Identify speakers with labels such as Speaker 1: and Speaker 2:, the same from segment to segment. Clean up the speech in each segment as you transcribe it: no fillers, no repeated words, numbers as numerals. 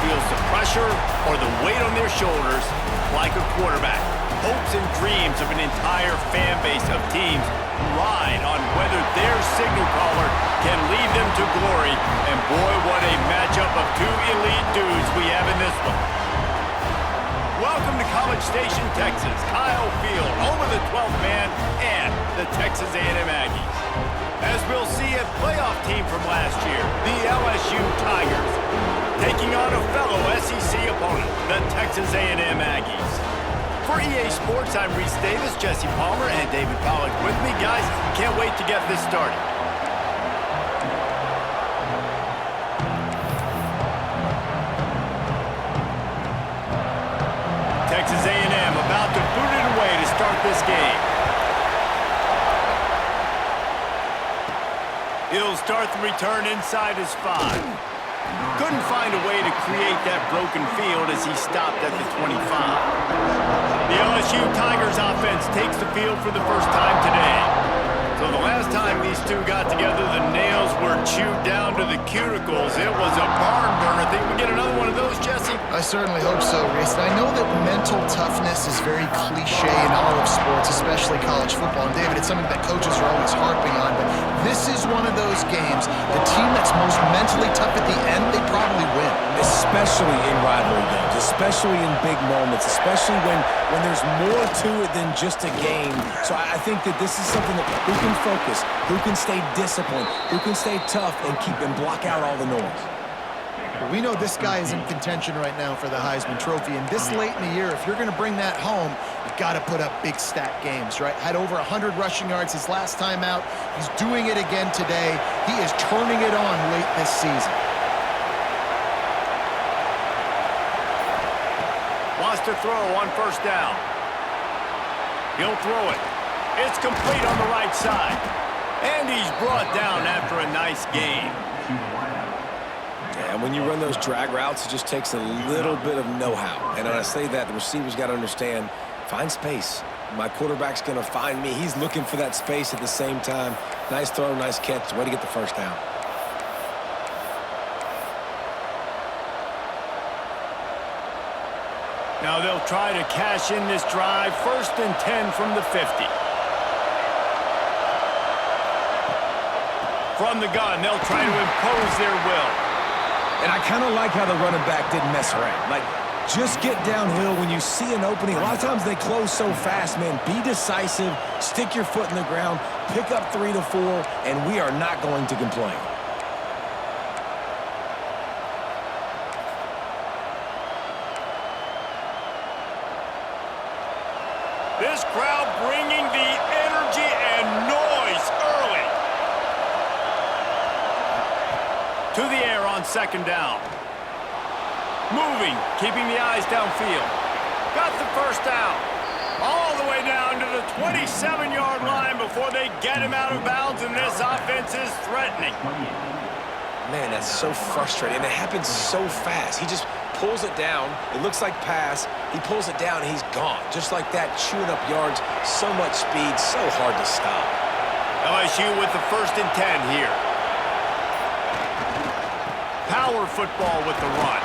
Speaker 1: feels the pressure or the weight on their shoulders like a quarterback. Hopes and dreams of an entire fan base of teams ride on whether their signal caller can lead them to glory. And boy, what a matchup of two elite dudes we have in this one. Welcome to College Station, Texas. Kyle Field, home of the 12th man and the Texas A&M Aggies. As we'll see, a playoff team from last year, the LSU Tigers, taking on a fellow SEC opponent, the Texas A&M Aggies. For EA Sports, I'm Reese Davis, Jesse Palmer, and David Pollack with me. Guys, can't wait to get this started. Texas A&M about to boot it away to start this game. He'll start the return inside his 5. Couldn't find a way to create that broken field as he stopped at the 25. The LSU Tigers offense takes the field for the first time today. So the last time these two got together, the nails were chewed down to the cuticles. It was a barn burner. Think we get another one of those, Jesse?
Speaker 2: I certainly hope so, Reese. And I know that mental toughness is very cliche in all of sports, especially college football. And David, it's something that coaches are always harping on. But this is one of those games. The team that's most mentally tough at the end, they probably win.
Speaker 3: Especially in rivalry games, especially in big moments, especially when there's more to it than just a game. So I think that this is something that who can focus, who can stay disciplined, who can stay tough and keep and block out all the noise.
Speaker 2: Well, we know this guy is in contention right now for the Heisman Trophy. And this late in the year, if you're going to bring that home, you've got to put up big stat games, right? Had over 100 rushing yards his last time out. He's doing it again today. He is turning it on late this season.
Speaker 1: Wants to throw on first down. He'll throw it. It's complete on the right side. And he's brought down after a nice gain.
Speaker 3: And when you run those drag routes, it just takes a little bit of know-how. And when I say that, the receiver's got to understand, find space. My quarterback's going to find me. He's looking for that space at the same time. Nice throw, nice catch. Way to get the first down.
Speaker 1: Now they'll try to cash in this drive. 1st and 10 from the 50. From the gun, they'll try to impose their will.
Speaker 3: And I kind of like how the running back didn't mess around. Like, just get downhill when you see an opening. A lot of times they close so fast, man. Be decisive, stick your foot in the ground, pick up 3 to 4, and we are not going to complain.
Speaker 1: This crowd bringing the energy and noise early. To the air on 2nd down. Moving, keeping the eyes downfield. Got the first down. All the way down to the 27-yard line before they get him out of bounds, and this offense is threatening.
Speaker 3: Man, that's so frustrating. And it happens so fast. He just pulls it down. It looks like pass. He pulls it down, and he's gone. Just like that, chewing up yards. So much speed, so hard to stop.
Speaker 1: LSU with the 1st and 10 here. Power football with the run.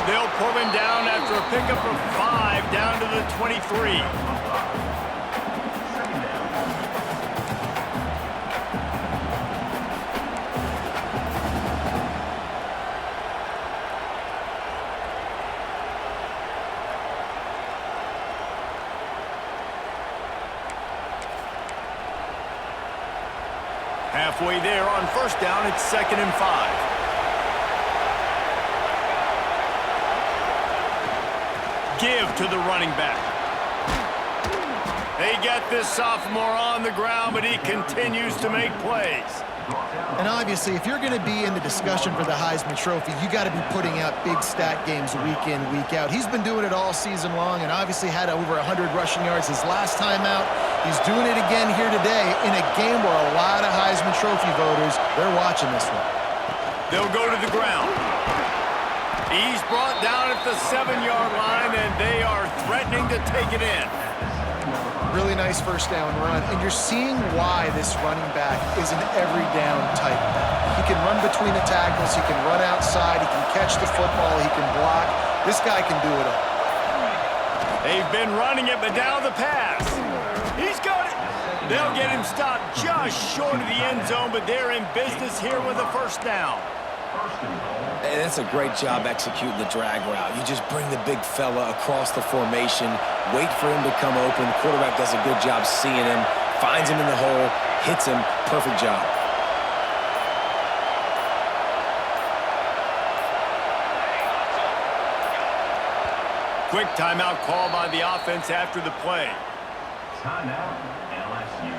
Speaker 1: They'll pull him down after a pickup of 5 down to the 23. Halfway there on 1st down, it's 2nd and 5. Give to the running back. They get this sophomore on the ground, but he continues to make plays.
Speaker 2: And obviously, if you're going to be in the discussion for the Heisman Trophy, you got to be putting out big stat games week in, week out. He's been doing it all season long and obviously had over 100 rushing yards his last time out. He's doing it again here today in a game where a lot of Heisman Trophy voters, they're watching this one.
Speaker 1: They'll go to the ground. He's brought down at the 7-yard line, and they are threatening to take it in.
Speaker 2: really nice first down run, and you're seeing why this running back is an every down type back. He can run between the tackles, he can run outside, he can catch the football, he can block. This guy can do it all.
Speaker 1: They've been running it, but now the pass. He's got it. They'll get him stopped just short of the end zone, but they're in business here with a first down.
Speaker 3: Hey, that's a great job executing the drag route. You just bring the big fella across the formation, wait for him to come open. The quarterback does a good job seeing him, finds him in the hole, hits him. Perfect job.
Speaker 1: Quick timeout call by the offense after the play.
Speaker 4: Timeout, LSU.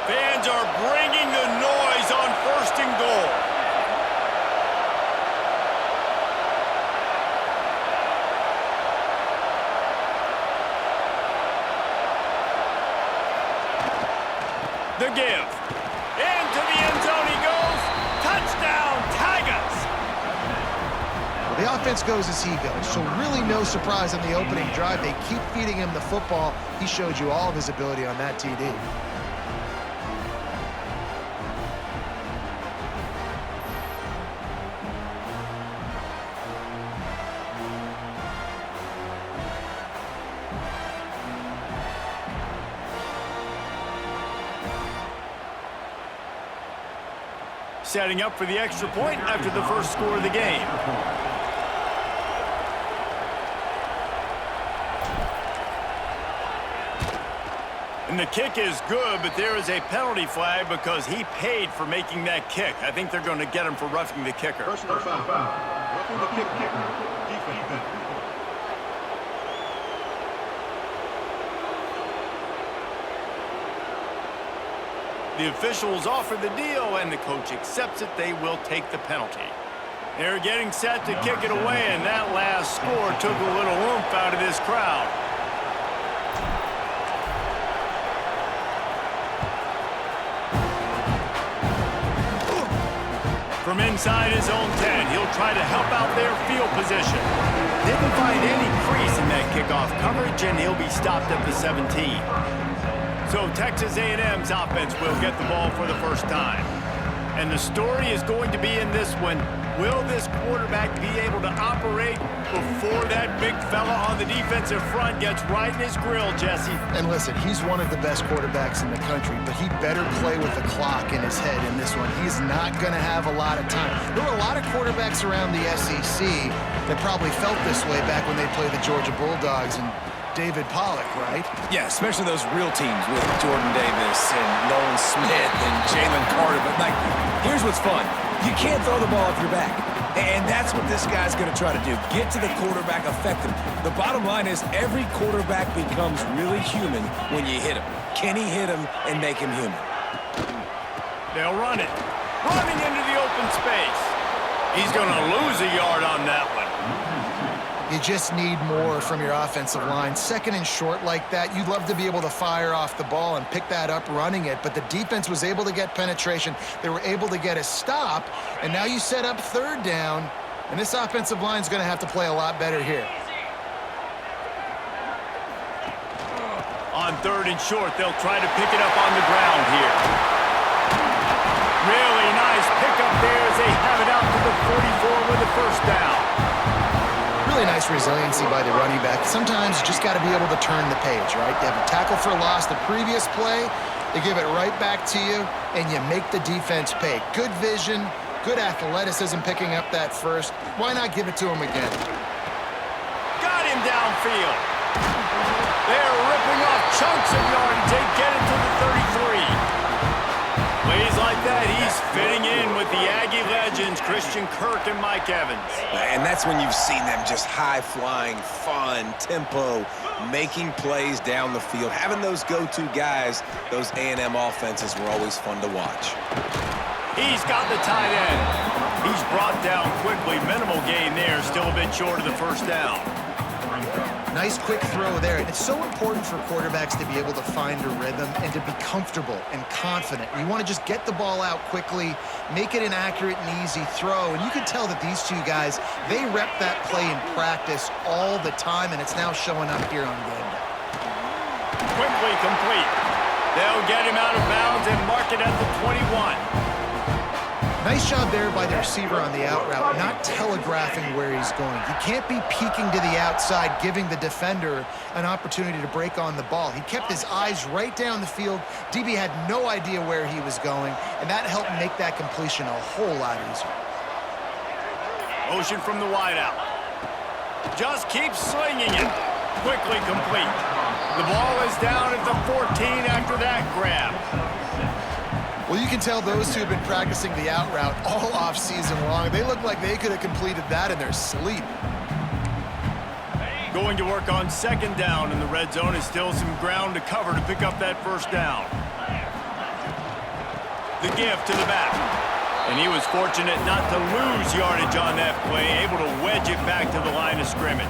Speaker 1: Fans are bringing the noise on 1st and goal. The give. Into the end zone he goes. Touchdown, Tigers.
Speaker 2: Well, the offense goes as he goes, so really no surprise on the opening drive. They keep feeding him the football. He showed you all of his ability on that TD.
Speaker 1: Setting up for the extra point after the first score of the game. And the kick is good, but there is a penalty flag because he paid for making that kick. I think they're going to get him for roughing the kicker.
Speaker 4: Personal foul. Roughing the kicker. Defense.
Speaker 1: The officials offer the deal, and the coach accepts it. They will take the penalty. They're getting set to kick it away, and that last score took a little oomph out of this crowd. From inside his own 10, he'll try to help out their field position. Didn't find any crease in that kickoff coverage, and he'll be stopped at the 17. So Texas A&M's offense will get the ball for the first time. And the story is going to be in this one. Will this quarterback be able to operate before that big fella on the defensive front gets right in his grill, Jesse?
Speaker 2: And listen, he's one of the best quarterbacks in the country, but he better play with the clock in his head in this one. He's not going to have a lot of time. There were a lot of quarterbacks around the SEC that probably felt this way back when they played the Georgia Bulldogs and David Pollock, right?
Speaker 3: Yeah, especially those real teams with Jordan Davis and Nolan Smith and Jalen Carter. But, like, here's what's fun. You can't throw the ball off your back. And that's what this guy's going to try to do. Get to the quarterback, affect him. The bottom line is every quarterback becomes really human when you hit him. Can he hit him and make him human?
Speaker 1: They'll run it. Running into the open space. He's going to lose a yard on that one.
Speaker 2: You just need more from your offensive line. Second and short like that, you'd love to be able to fire off the ball and pick that up running it, but the defense was able to get penetration. They were able to get a stop, and now you set up third down, and this offensive line is going to have to play a lot better here.
Speaker 1: On third and short, they'll try to pick it up on the ground here. Really nice pickup there as they have it out to the 44 with the first down.
Speaker 2: Really nice resiliency by the running back. Sometimes you just got to be able to turn the page, right? You have a tackle for loss the previous play, they give it right back to you, and you make the defense pay. Good vision, good athleticism picking up that first. Why not give it to him again?
Speaker 1: Got him downfield. They're ripping off chunks of yardage. They get it to the 33. Plays like that, he's fitting in with the Aggie legends, Christian Kirk and Mike Evans.
Speaker 3: And that's when you've seen them just high-flying, fun, tempo, making plays down the field. Having those go-to guys, those A&M offenses were always fun to watch.
Speaker 1: He's got the tight end. He's brought down quickly. Minimal gain there, still a bit short of the first down.
Speaker 2: Nice quick throw there. And it's so important for quarterbacks to be able to find a rhythm and to be comfortable and confident. You want to just get the ball out quickly, make it an accurate and easy throw. And you can tell that these two guys, they rep that play in practice all the time, and it's now showing up here on game day.
Speaker 1: Quickly complete. They'll get him out of bounds and mark it at the 21.
Speaker 2: Nice job there by the receiver on the out route, not telegraphing where he's going. He can't be peeking to the outside, giving the defender an opportunity to break on the ball. He kept his eyes right down the field. DB had no idea where he was going, and that helped make that completion a whole lot easier.
Speaker 1: Motion from the wideout. Just keep slinging it. Quickly complete. The ball is down at the 14 after that grab.
Speaker 2: Well, you can tell those two have been practicing the out route all off season long. They look like they could have completed that in their sleep.
Speaker 1: Going to work on second down, and the red zone is still some ground to cover to pick up that first down. The give to the back. And he was fortunate not to lose yardage on that play, able to wedge it back to the line of scrimmage.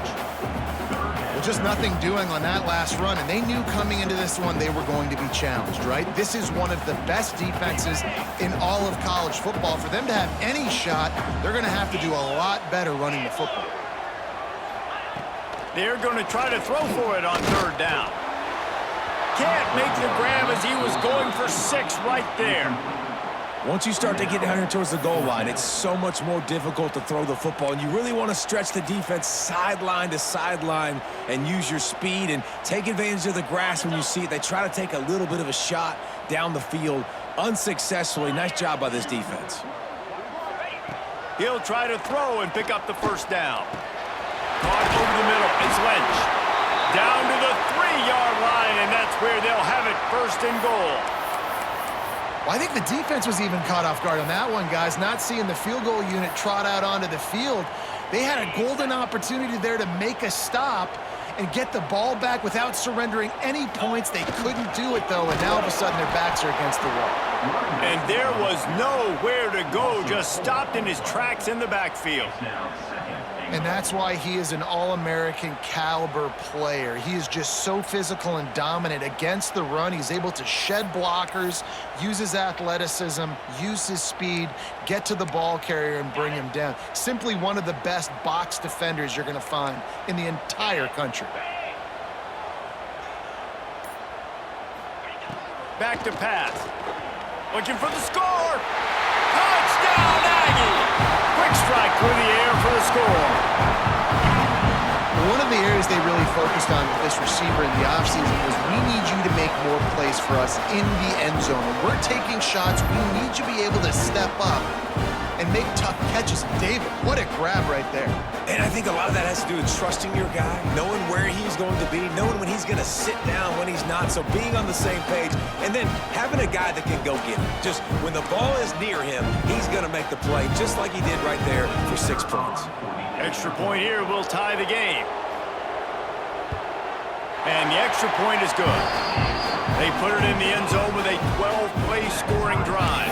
Speaker 2: Just nothing doing on that last run, and they knew coming into this one they were going to be challenged, right? This is one of the best defenses in all of college football. For them to have any shot, they're going to have to do a lot better running the football.
Speaker 1: They're going to try to throw for it on third down. Can't make the grab as he was going for 6 right there.
Speaker 3: Once you start to get down here towards the goal line, it's so much more difficult to throw the football, and you really want to stretch the defense sideline to sideline and use your speed and take advantage of the grass when you see it. They try to take a little bit of a shot down the field unsuccessfully. Nice job by this defense.
Speaker 1: He'll try to throw and pick up the first down. Caught over the middle. It's Lynch. Down to the 3-yard line, and that's where they'll have it, first and goal.
Speaker 2: Well, I think the defense was even caught off guard on that one, guys. Not seeing the field goal unit trot out onto the field. They had a golden opportunity there to make a stop and get the ball back without surrendering any points. They couldn't do it, though, and now all of a sudden their backs are against the wall.
Speaker 1: And there was nowhere to go, just stopped in his tracks in the backfield.
Speaker 2: And that's why he is an All-American caliber player. He is just so physical and dominant against the run. He's able to shed blockers, use his athleticism, use his speed, get to the ball carrier and bring him down. Simply one of the best box defenders you're going to find in the entire country.
Speaker 1: Back to pass. Looking for the score. Touchdown, Aggie! Quick strike through the air for the score.
Speaker 2: One of the areas they really focused on with this receiver in the offseason was we need you to make more plays for us in the end zone. When we're taking shots, we need you to be able to step up and make tough catches. David, what a grab right there.
Speaker 3: And I think a lot of that has to do with trusting your guy, knowing where he's going to be, knowing when he's going to sit down, when he's not, so being on the same page, and then having a guy that can go get it. Just when the ball is near him, he's going to make the play, just like he did right there for 6 points.
Speaker 1: Extra point here will tie the game. And the extra point is good. They put it in the end zone with a 12-play scoring drive.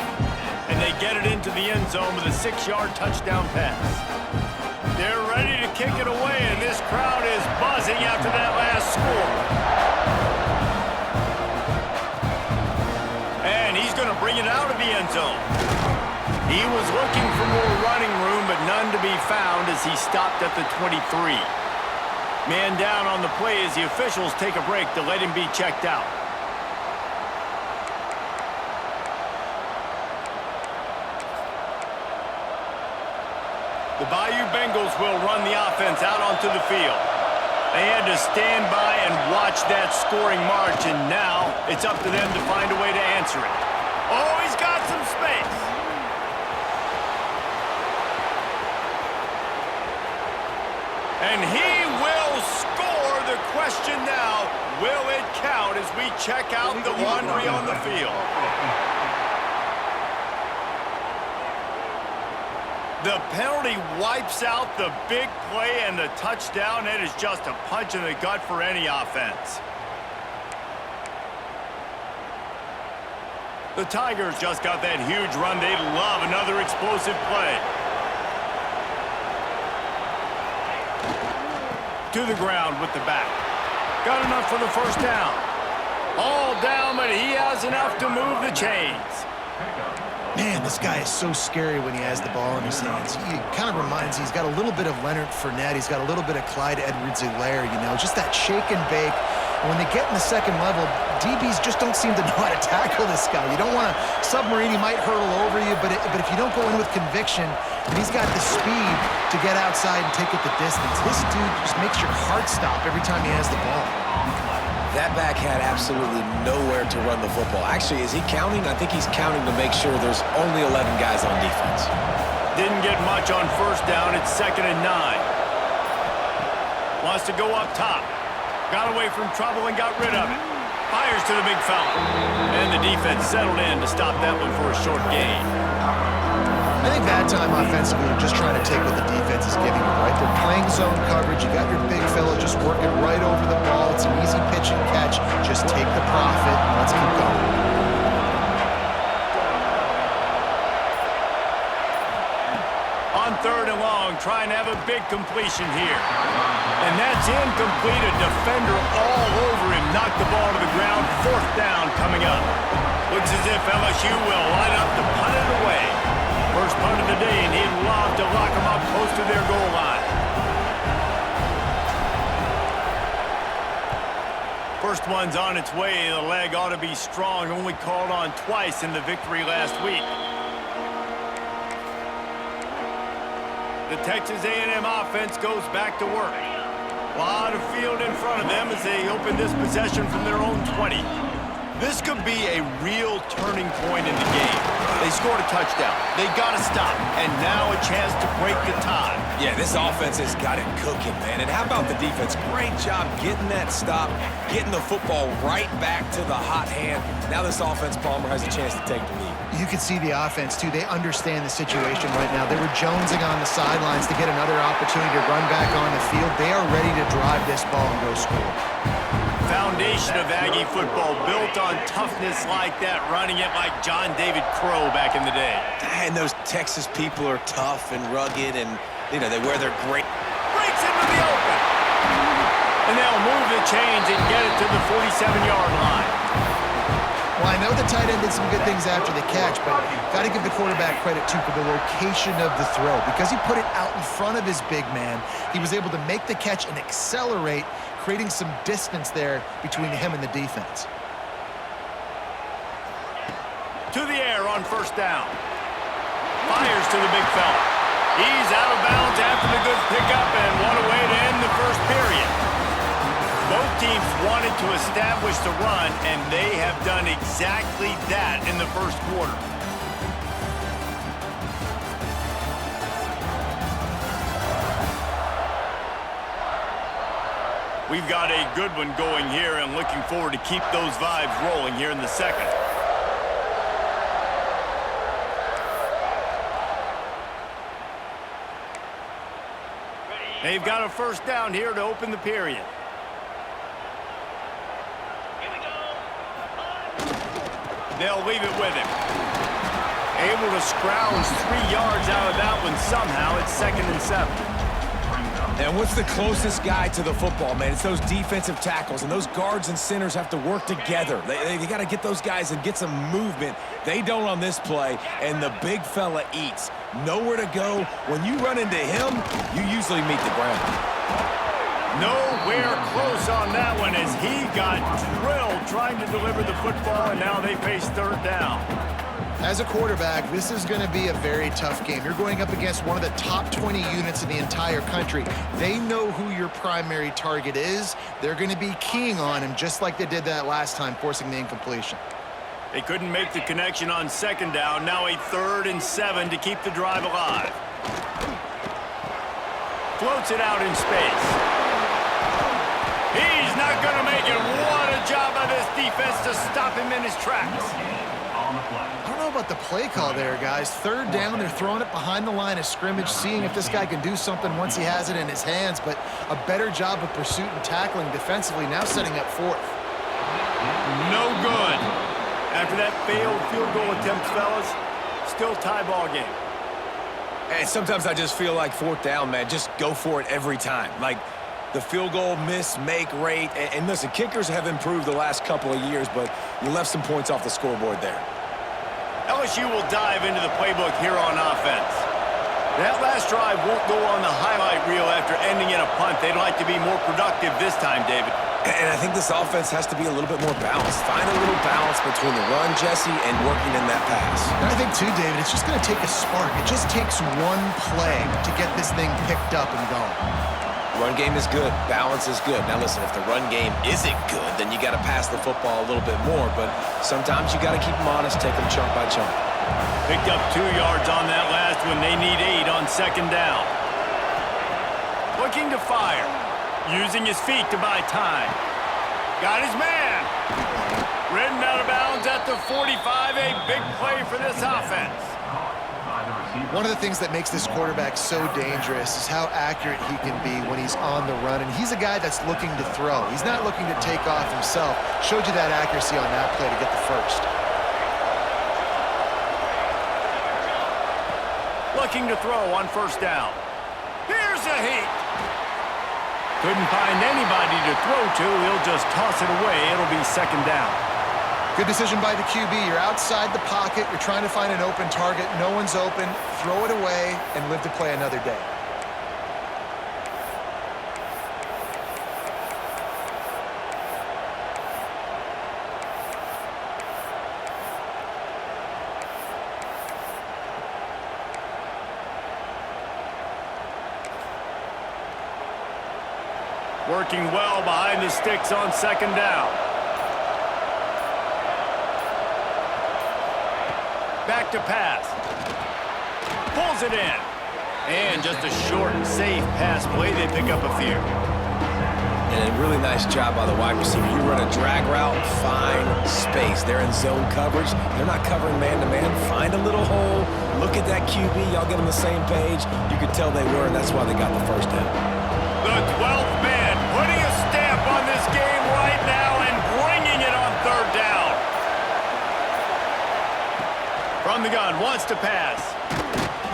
Speaker 1: And they get it into the end zone with a 6-yard touchdown pass. They're ready to kick it away, and this crowd is buzzing after that last score. And he's going to bring it out of the end zone. He was looking for more running room, but none to be found as he stopped at the 23. Man down on the play as the officials take a break to let him be checked out. The Bayou Bengals will run the offense out onto the field. They had to stand by and watch that scoring march, and now it's up to them to find a way to answer it. Oh, he's got some space. And he will score. The question now, will it count as we check out the laundry on the field? The penalty wipes out the big play and the touchdown. It is just a punch in the gut for any offense. The Tigers just got that huge run. They'd love another explosive play. To the ground with the back. Got enough for the first down. All down, but he has enough to move the chains.
Speaker 2: Man, this guy is so scary when he has the ball in his hands. He kind of reminds me, he's got a little bit of Leonard Fournette. He's got a little bit of Clyde Edwards-Helaire, you know, just that shake and bake. And when they get in the second level, DBs just don't seem to know how to tackle this guy. You don't want to submarine. He might hurtle over you, but if you don't go in with conviction, and he's got the speed to get outside and take it the distance. This dude just makes your heart stop every time he has the ball.
Speaker 3: That back had absolutely nowhere to run the football. Actually, is he counting? I think he's counting to make sure there's only 11 guys on defense.
Speaker 1: Didn't get much on first down. It's 2nd and 9. Wants to go up top. Got away from trouble and got rid of it. Fires to the big fella. And the defense settled in to stop that one for a short gain.
Speaker 2: I think that time offensively, you're just trying to take what the defense is giving you, right? They're playing zone coverage. You got your big fella just working right over the ball. It's an easy pitch and catch. Just take the profit and let's keep going.
Speaker 1: On 3rd and long, trying to have a big completion here. And that's incomplete. A defender all over him. Knocked the ball to the ground. 4th down coming up. Looks as if LSU will line up to punt it away. First punt of the day, and he'd love to lock them up close to their goal line. First one's on its way. The leg ought to be strong. Only called on twice in the victory last week. The Texas A&M offense goes back to work. A lot of field in front of them as they open this possession from their own 20. This could be a real turning point in the game. They scored a touchdown. They got to stop. And now a chance to break the tie.
Speaker 3: Yeah, this offense has got it cooking, man. And how about the defense? Great job getting that stop, getting the football right back to the hot hand. Now this offense, Palmer, has a chance to take the lead.
Speaker 2: You can see the offense, too. They understand the situation right now. They were jonesing on the sidelines to get another opportunity to run back on the field. They are ready to drive this ball and go score.
Speaker 1: Foundation of Aggie football built on toughness like that, running it like John David Crow back in the day.
Speaker 3: And those Texas people are tough and rugged, and, you know, they wear their great...
Speaker 1: Breaks into the open. And they'll move the chains and get it to the 47-yard line.
Speaker 2: Well, I know the tight end did some good things after the catch, but got to give the quarterback credit, too, for the location of the throw. Because he put it out in front of his big man, he was able to make the catch and accelerate, creating some distance there between him and the defense.
Speaker 1: To the air on first down. Fires to the big fella. He's out of bounds after the good pickup and one away to end the first period. Both teams wanted to establish the run, and they have done exactly that in the first quarter. We've got a good one going here and looking forward to keep those vibes rolling here in the second. They've got a first down here to open the period. They'll leave it with him. Able to scrounge 3 yards out of that one somehow. It's 2nd and 7.
Speaker 3: And what's the closest guy to the football, man? It's those defensive tackles, and those guards and centers have to work together. They got to get those guys and get some movement. They don't on this play, and the big fella eats. Nowhere to go. When you run into him, you usually meet the ground.
Speaker 1: Nowhere close on that one as he got drilled trying to deliver the football, and now they face 3rd down.
Speaker 2: As a quarterback, this is going to be a very tough game. You're going up against one of the top 20 units in the entire country. They know who your primary target is. They're going to be keying on him just like they did that last time, forcing the incompletion.
Speaker 1: They couldn't make the connection on 2nd down. Now a 3rd and 7 to keep the drive alive. Floats it out in space. He's not going to make it. What a job by this defense to stop him in his tracks.
Speaker 2: I don't know about the play call there, guys. 3rd down, they're throwing it behind the line of scrimmage, seeing if this guy can do something once he has it in his hands, but a better job of pursuit and tackling defensively, now setting up 4th.
Speaker 1: No good. After that failed field goal attempt, fellas, still tie ball game.
Speaker 3: And sometimes I just feel like 4th down, man, just go for it every time. Like, the field goal miss-make rate. And listen, kickers have improved the last couple of years, but you left some points off the scoreboard there.
Speaker 1: LSU will dive into the playbook here on offense. That last drive won't go on the highlight reel after ending in a punt. They'd like to be more productive this time, David.
Speaker 3: And I think this offense has to be a little bit more balanced. Find a little balance between the run, Jesse, and working in that pass.
Speaker 2: And I think, too, David, it's just going to take a spark. It just takes one play to get this thing picked up and going.
Speaker 3: Run game is good. Balance is good. Now, listen, if the run game isn't good, then you got to pass the football a little bit more. But sometimes you got to keep them honest, take them chunk by chunk.
Speaker 1: Picked up 2 yards on that last one. They need 8 on second down. Looking to fire. Using his feet to buy time. Got his man. Ridden out of bounds at the 45. A big play for this offense.
Speaker 2: One of the things that makes this quarterback so dangerous is how accurate he can be when he's on the run. And he's a guy that's looking to throw. He's not looking to take off himself. Showed you that accuracy on that play to get the first.
Speaker 1: Looking to throw on first down. Here's a heat. Couldn't find anybody to throw to. He'll just toss it away. It'll be second down.
Speaker 2: Good decision by the QB. You're outside the pocket. You're trying to find an open target. No one's open. Throw it away and live to play another day.
Speaker 1: Working well behind the sticks on second down. Back to pass. Pulls it in. And just a short and safe pass play. They pick up a few.
Speaker 3: And a really nice job by the wide receiver. You run a drag route, find space. They're in zone coverage. They're not covering man-to-man. Find a little hole. Look at that QB. Y'all get on the same page. You could tell they were, and that's why they got the first down.
Speaker 1: The 12th man putting a stamp on this game right now and bringing it on third down. From the gun, wants to pass.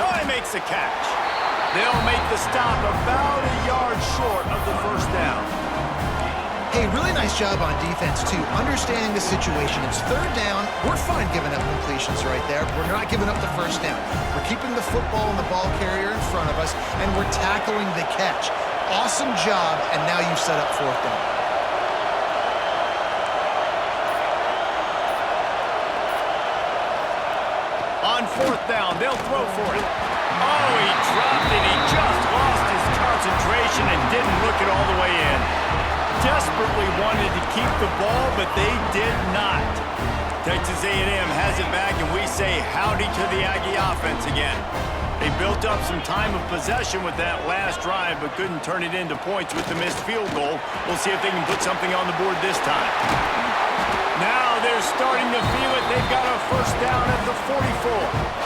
Speaker 1: Oh, he makes the catch. They'll make the stop about a yard short of the first down.
Speaker 2: Hey, really nice job on defense, too. Understanding the situation. It's third down. We're fine giving up completions right there. We're not giving up the first down. We're keeping the football and the ball carrier in front of us, and we're tackling the catch. Awesome job, and now you've set up fourth down.
Speaker 1: On fourth down, they'll throw for it. Oh, he dropped it. He just lost his concentration and didn't look it all the way in. Desperately wanted to keep the ball, but they did not. Texas A&M has it back, and we say howdy to the Aggie offense again. They built up some time of possession with that last drive, but couldn't turn it into points with the missed field goal. We'll see if they can put something on the board this time. Now they're starting to feel it. They've got a first down at the 44.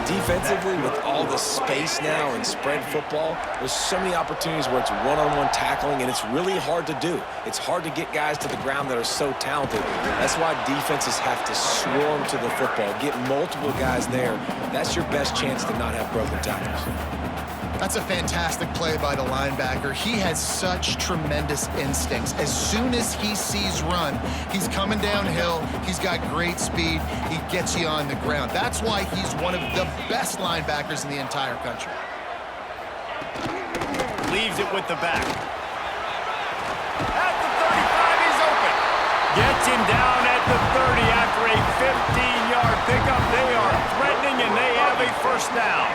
Speaker 3: Defensively, with all the space now and spread football, there's so many opportunities where it's one-on-one tackling, and it's really hard to do. It's hard to get guys to the ground that are so talented. That's why defenses have to swarm to the football, get multiple guys there. That's your best chance to not have broken tackles.
Speaker 2: That's a fantastic play by the linebacker. He has such tremendous instincts. As soon as he sees run, he's coming downhill. He's got great speed. He gets you on the ground. That's why he's one of the best linebackers in the entire country.
Speaker 1: Leaves it with the back. At the 35, he's open. Gets him down at the 30 after a 15-yard pickup. They are threatening, and they have a first down.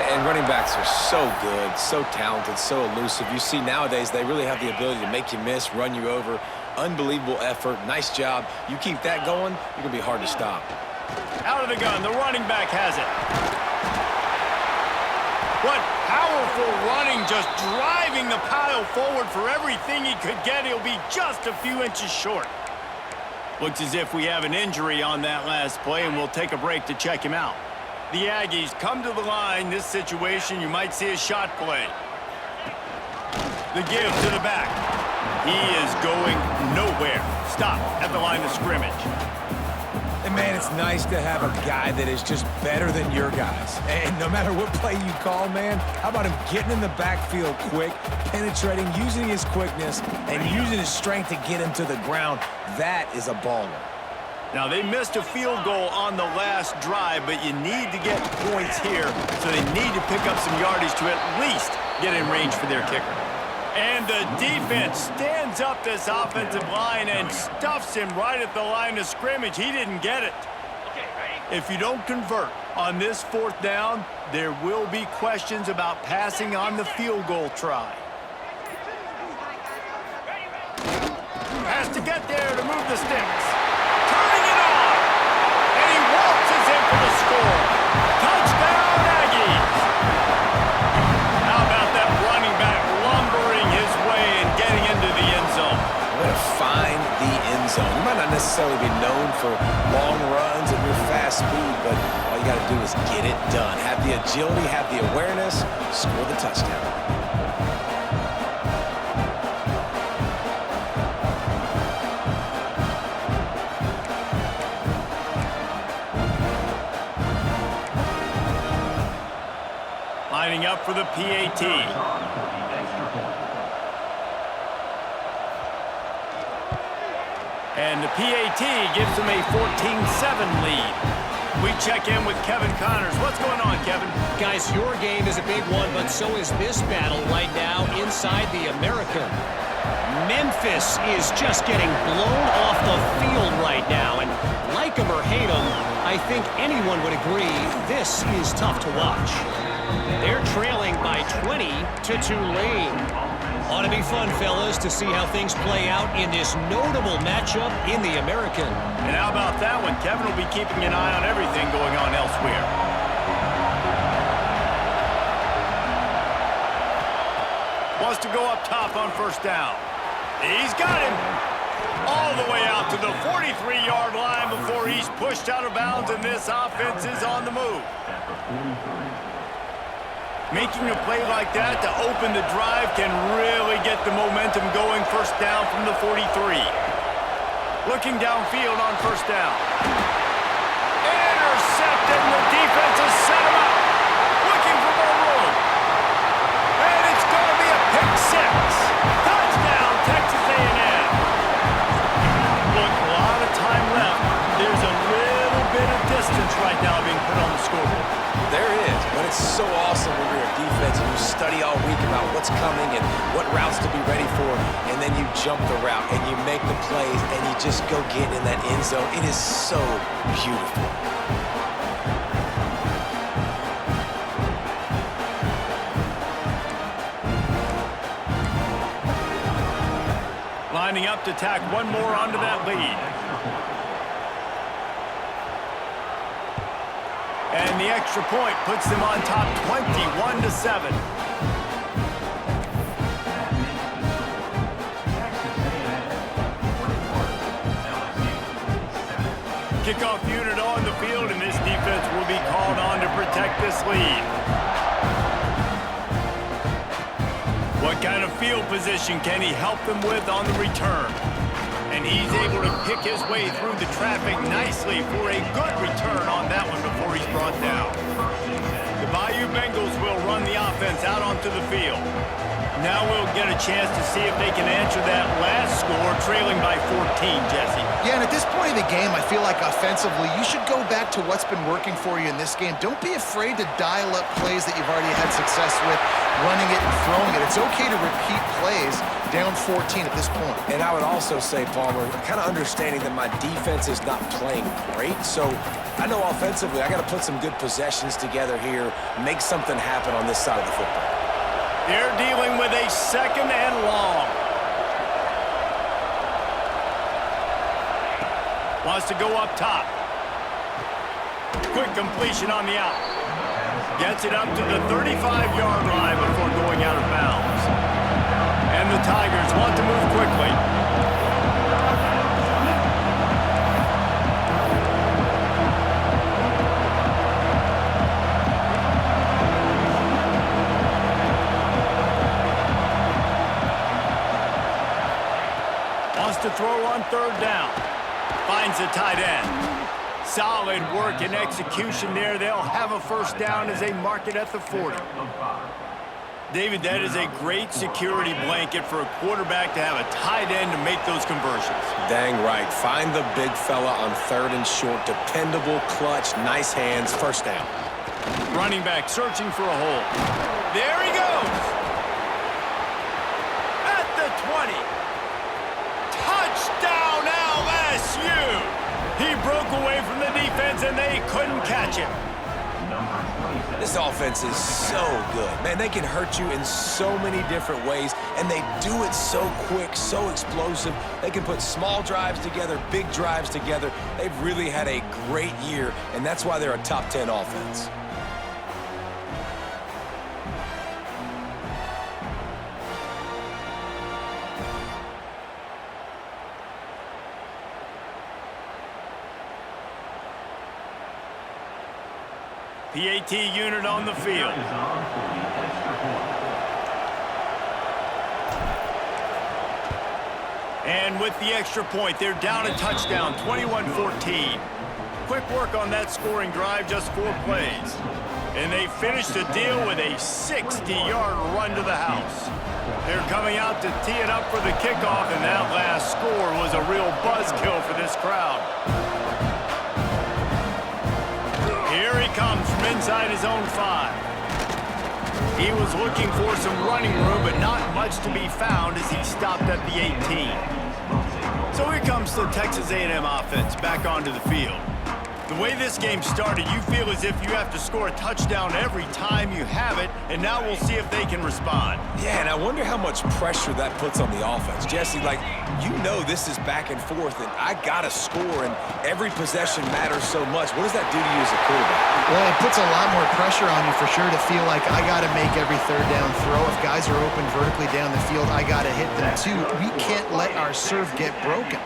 Speaker 3: And running backs are so good, so talented, so elusive. You see nowadays they really have the ability to make you miss, run you over. Unbelievable effort. Nice job. You keep that going, you're going to be hard to stop.
Speaker 1: Out of the gun, the running back has it. What powerful running, just driving the pile forward for everything he could get. He'll be just a few inches short. Looks as if we have an injury on that last play, and we'll take a break to check him out. The Aggies come to the line. This situation, you might see a shot play. The give to the back. He is going nowhere. Stop at the line of scrimmage.
Speaker 3: And man, it's nice to have a guy that is just better than your guys. And no matter what play you call, man, how about him getting in the backfield quick, penetrating, using his quickness, and using his strength to get him to the ground? That is a baller.
Speaker 1: Now, they missed a field goal on the last drive, but you need to get points here, so they need to pick up some yardage to at least get in range for their kicker. And the defense stands up this offensive line and stuffs him right at the line of scrimmage. He didn't get it. If you don't convert on this 4th down, there will be questions about passing on the field goal try. Has to get there to move the sticks. Turning it on. And he waltzes in for the score. Touchdown, Aggies. How about that running back lumbering his way and getting into the end zone?
Speaker 3: Way to find the end zone. You might not necessarily be known for long runs and your fast speed, but all you got to do is get it done. Have the agility, have the awareness, score the touchdown.
Speaker 1: Lining up for the PAT. And the PAT gives them a 14-7 lead. We check in with Kevin Connors. What's going on, Kevin?
Speaker 5: Guys, your game is a big one, but so is this battle right now inside the American. Memphis is just getting blown off the field right now, and like him or hate him, I think anyone would agree this is tough to watch. They're trailing by 20 to Tulane. Ought to be fun, fellas, to see how things play out in this notable matchup in the American.
Speaker 1: And how about that one? Kevin will be keeping an eye on everything going on elsewhere. Wants to go up top on 1st down. He's got him all the way out to the 43-yard line before he's pushed out of bounds, and this offense is on the move. Making a play like that to open the drive can really get the momentum going. 1st down from the 43. Looking downfield on 1st down. Intercepted, and the defense has set him up. Looking for more room. And it's going to be a pick 6. Touchdown, Texas A&amp. Look, a lot of time left. There's a little bit of distance right now being put on the scoreboard.
Speaker 3: There is, but it's so awesome when you're a defense and you study all week about what's coming and what routes to be ready for, and then you jump the route and you make the plays and you just go get in that end zone. It is so beautiful.
Speaker 1: Lining up to tack one more onto that lead. And the extra point puts them on top 21-7. Kickoff unit on the field, and this defense will be called on to protect this lead. What kind of field position can he help them with on the return? And he's able to pick his way through the traffic nicely for a good return on that one before he's brought down. The Bayou Bengals will run the offense out onto the field. Now we'll get a chance to see if they can answer that last score, trailing by 14, Jesse.
Speaker 2: Yeah, and at this point of the game, I feel like offensively, you should go back to what's been working for you in this game. Don't be afraid to dial up plays that you've already had success with, running it and throwing it. It's okay to repeat plays down 14 at this point.
Speaker 3: And I would also say, Palmer, kind of understanding that my defense is not playing great, so I know offensively I got to put some good possessions together here, make something happen on this side of the football.
Speaker 1: They're dealing with a 2nd and long. Wants to go up top. Quick completion on the out. Gets it up to the 35-yard line before going out of bounds. And the Tigers want to move quickly. To throw on 3rd down. Finds the tight end. Solid work and execution there. They'll have a first down as they mark it at the 40. David, that is a great security blanket for a quarterback to have a tight end to make those conversions.
Speaker 3: Dang right. Find the big fella on 3rd and short. Dependable, clutch, nice hands, first down.
Speaker 1: Running back searching for a hole. There he goes. At the 20. Touchdown LSU. He broke away from the defense and they couldn't catch him.
Speaker 3: This offense is so good. Man, they can hurt you in so many different ways, and they do it so quick, so explosive. They can put small drives together, big drives together. They've really had a great year, and that's why they're a top 10 offense.
Speaker 1: PAT unit on the field. And with the extra point, they're down a touchdown, 21-14. Quick work on that scoring drive, just 4 plays. And they finish the deal with a 60-yard run to the house. They're coming out to tee it up for the kickoff, and that last score was a real buzzkill for this crowd. Here he comes from inside his own 5. He was looking for some running room, but not much to be found as he stopped at the 18. So here comes the Texas A&M offense back onto the field. The way this game started, you feel as if you have to score a touchdown every time you have it, and now we'll see if they can respond.
Speaker 3: Yeah, and I wonder how much pressure that puts on the offense. Jesse, like, you know this is back and forth, and I got to score, and every possession matters so much. What does that do to you as a quarterback?
Speaker 2: Well, it puts a lot more pressure on you for sure to feel like I got to make every 3rd down throw. If guys are open vertically down the field, I got to hit them too. We can't let our serve get broken.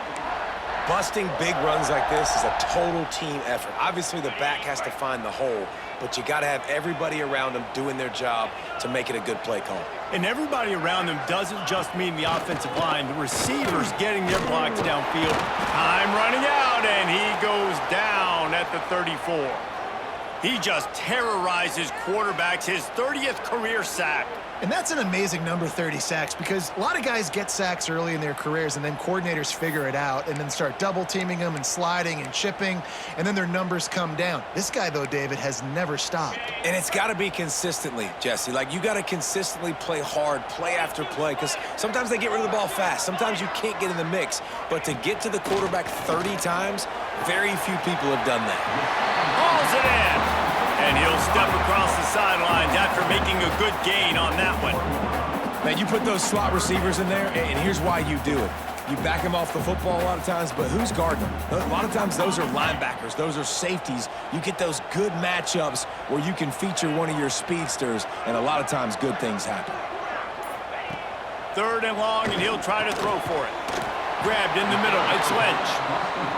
Speaker 3: Busting big runs like this is a total team effort. Obviously, the back has to find the hole, but you got to have everybody around them doing their job to make it a good play call.
Speaker 1: And everybody around them doesn't just mean the offensive line. The receivers getting their blocks downfield. Time running out, and he goes down at the 34. He just terrorizes quarterbacks, his 30th career sack.
Speaker 2: And that's an amazing number, 30 sacks, because a lot of guys get sacks early in their careers, and then coordinators figure it out and then start double-teaming them and sliding and chipping, and then their numbers come down. This guy, though, David, has never stopped.
Speaker 3: And it's got to be consistently, Jesse. Like, you got to consistently play hard, play after play, because sometimes they get rid of the ball fast. Sometimes you can't get in the mix. But to get to the quarterback 30 times, very few people have done that.
Speaker 1: Hauls it in. And he'll step across the sidelines after making a good gain on that one.
Speaker 3: Man, you put those slot receivers in there, and here's why you do it. You back them off the football a lot of times, but who's guarding them? A lot of times those are linebackers. Those are safeties. You get those good matchups where you can feature one of your speedsters, and a lot of times good things happen.
Speaker 1: 3rd and long, and he'll try to throw for it. Grabbed in the middle. It's Lynch.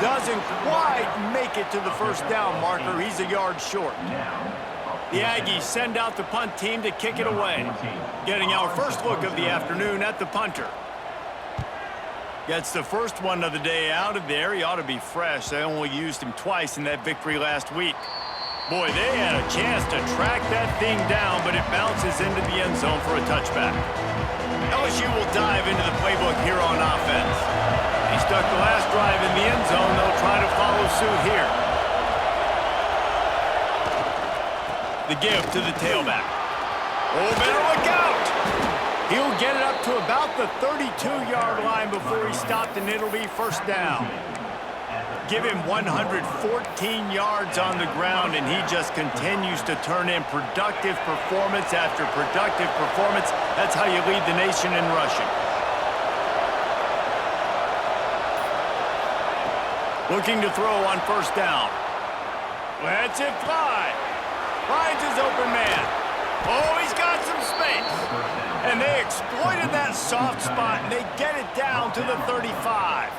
Speaker 1: Doesn't quite make it to the first down marker. He's a yard short. The Aggies send out the punt team to kick it away. Getting our first look of the afternoon at the punter. Gets the first one of the day out of there. He ought to be fresh. They only used him twice in that victory last week. Boy, they had a chance to track that thing down, but it bounces into the end zone for a touchback. LSU will dive into the playbook here on offense. He stuck the last drive in the end zone. They'll try to follow suit here. The give to the tailback. Oh, better look out! He'll get it up to about the 32-yard line before he stopped, and it'll be first down. Give him 114 yards on the ground, and he just continues to turn in productive performance after productive performance. That's how you lead the nation in rushing. Looking to throw on first down. Lets it fly. Finds his open man. Oh, he's got some space. And they exploited that soft spot, and they get it down to the 35.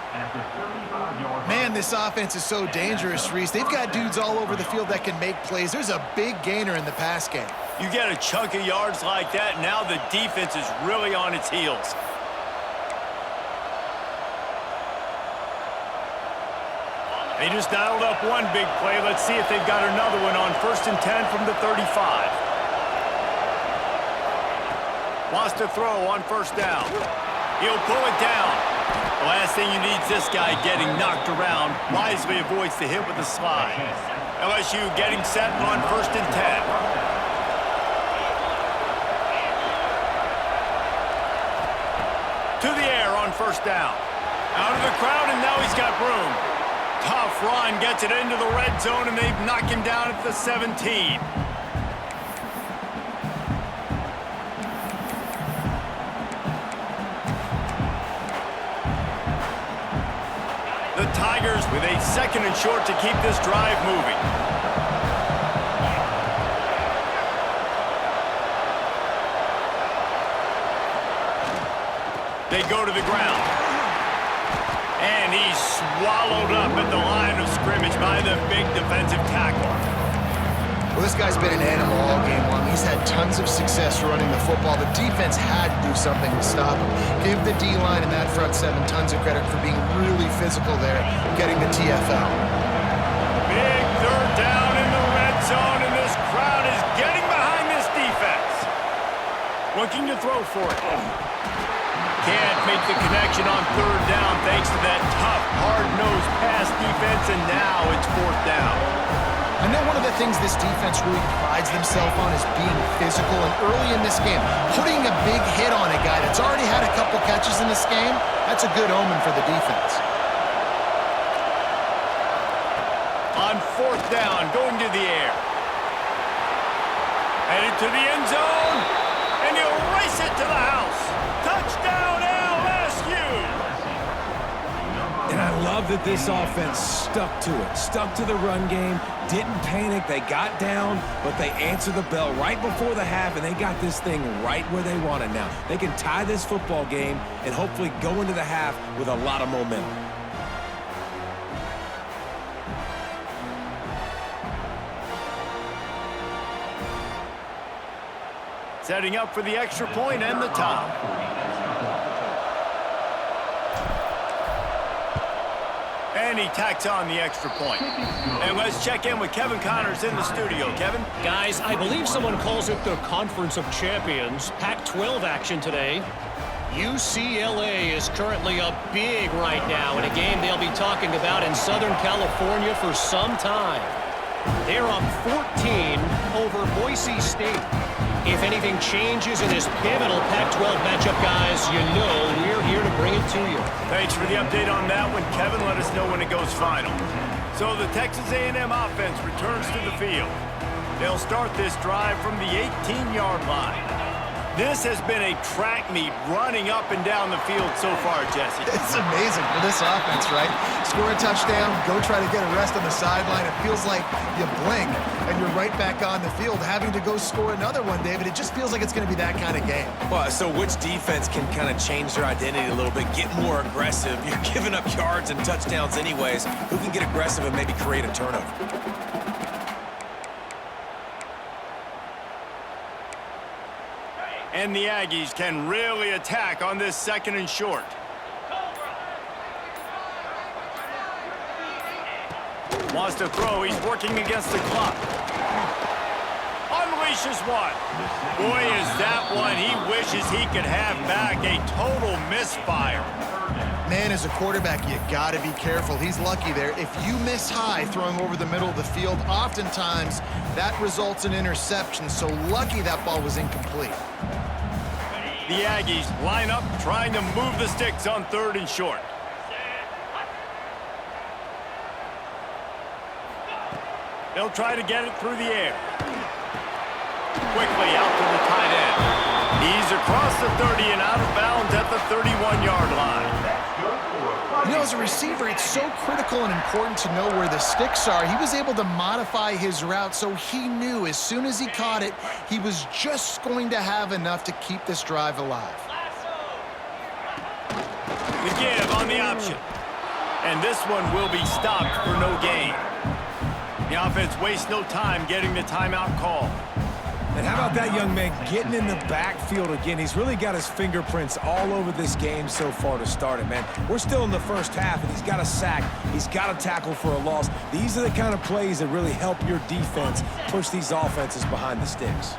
Speaker 2: Man, this offense is so dangerous, Reese. They've got dudes all over the field that can make plays. There's a big gainer in the pass game.
Speaker 1: You get a chunk of yards like that, now the defense is really on its heels. They just dialed up one big play. Let's see if they've got another one on 1st and 10 from the 35. Wants to throw on 1st down. He'll pull it down. The last thing you need is this guy getting knocked around. Wisely avoids the hit with the slide. LSU getting set on 1st and 10. To the air on 1st down. Out of the crowd, and now he's got room. Tough run, gets it into the red zone, and they've knocked him down at the 17. The Tigers with a 2nd and short to keep this drive moving. They go to the ground. And he's swallowed up at the line of scrimmage by the big defensive tackle.
Speaker 2: Well, this guy's been an animal all game long. He's had tons of success running the football. The defense had to do something to stop him. Give the D-line and that front 7 tons of credit for being really physical there, getting the TFL.
Speaker 1: Big 3rd down in the red zone, and this crowd is getting behind this defense. Looking to throw for it. Can't make the connection on 3rd down thanks to that tough, hard-nosed pass defense, and now it's 4th down.
Speaker 2: I know one of the things this defense really prides themselves on is being physical, and early in this game, putting a big hit on a guy that's already had a couple catches in this game, that's a good omen for the defense.
Speaker 1: On 4th down, going to the air. Headed to the end zone, and he'll race it to the house. Touchdown, LSU!
Speaker 3: And I love that this offense stuck to it, stuck to the run game, didn't panic. They got down, but they answered the bell right before the half, and they got this thing right where they want it now. They can tie this football game and hopefully go into the half with a lot of momentum.
Speaker 1: Setting up for the extra point and the top. And he tacks on the extra point. And let's check in with Kevin Connors in the studio. Kevin?
Speaker 5: Guys, I believe someone calls it the Conference of Champions. Pac-12 action today. UCLA is currently up big right now in a game they'll be talking about in Southern California for some time. They're up 14 over Boise State. If anything changes in this pivotal Pac-12 matchup, guys, you know we're here to bring it to you.
Speaker 1: Thanks for the update on that one, Kevin. Let us know when it goes final. So the Texas A&M offense returns to the field. They'll start this drive from the 18-yard line. This has been a track meet running up and down the field so far, Jesse.
Speaker 2: It's amazing for this offense, right? Score a touchdown, go try to get a rest on the sideline. It feels like you blink and you're right back on the field having to go score another one, David. It just feels like it's going to be that kind of game.
Speaker 3: Well, so which defense can kind of change their identity a little bit, get more aggressive? You're giving up yards and touchdowns anyways. Who can get aggressive and maybe create a turnover?
Speaker 1: And the Aggies can really attack on this 2nd and short. Wants to throw. He's working against the clock. Unleashes one. Boy, is that one he wishes he could have back. A total misfire.
Speaker 2: Man, as a quarterback, you got to be careful. He's lucky there. If you miss high throwing over the middle of the field, oftentimes that results in interception. So lucky that ball was incomplete.
Speaker 1: The Aggies line up, trying to move the sticks on 3rd and short. They'll try to get it through the air. Quickly out to the tight end. He's across the 30 and out of bounds at the 31-yard line.
Speaker 2: You know, as a receiver, it's so critical and important to know where the sticks are. He was able to modify his route, so he knew as soon as he caught it, he was just going to have enough to keep this drive alive.
Speaker 1: The give on the option. And this one will be stopped for no gain. The offense wastes no time getting the timeout call.
Speaker 3: And how about that young man getting in the backfield again? He's really got his fingerprints all over this game so far to start it, man. We're still in the first half, and he's got a sack. He's got a tackle for a loss. These are the kind of plays that really help your defense push these offenses behind the sticks.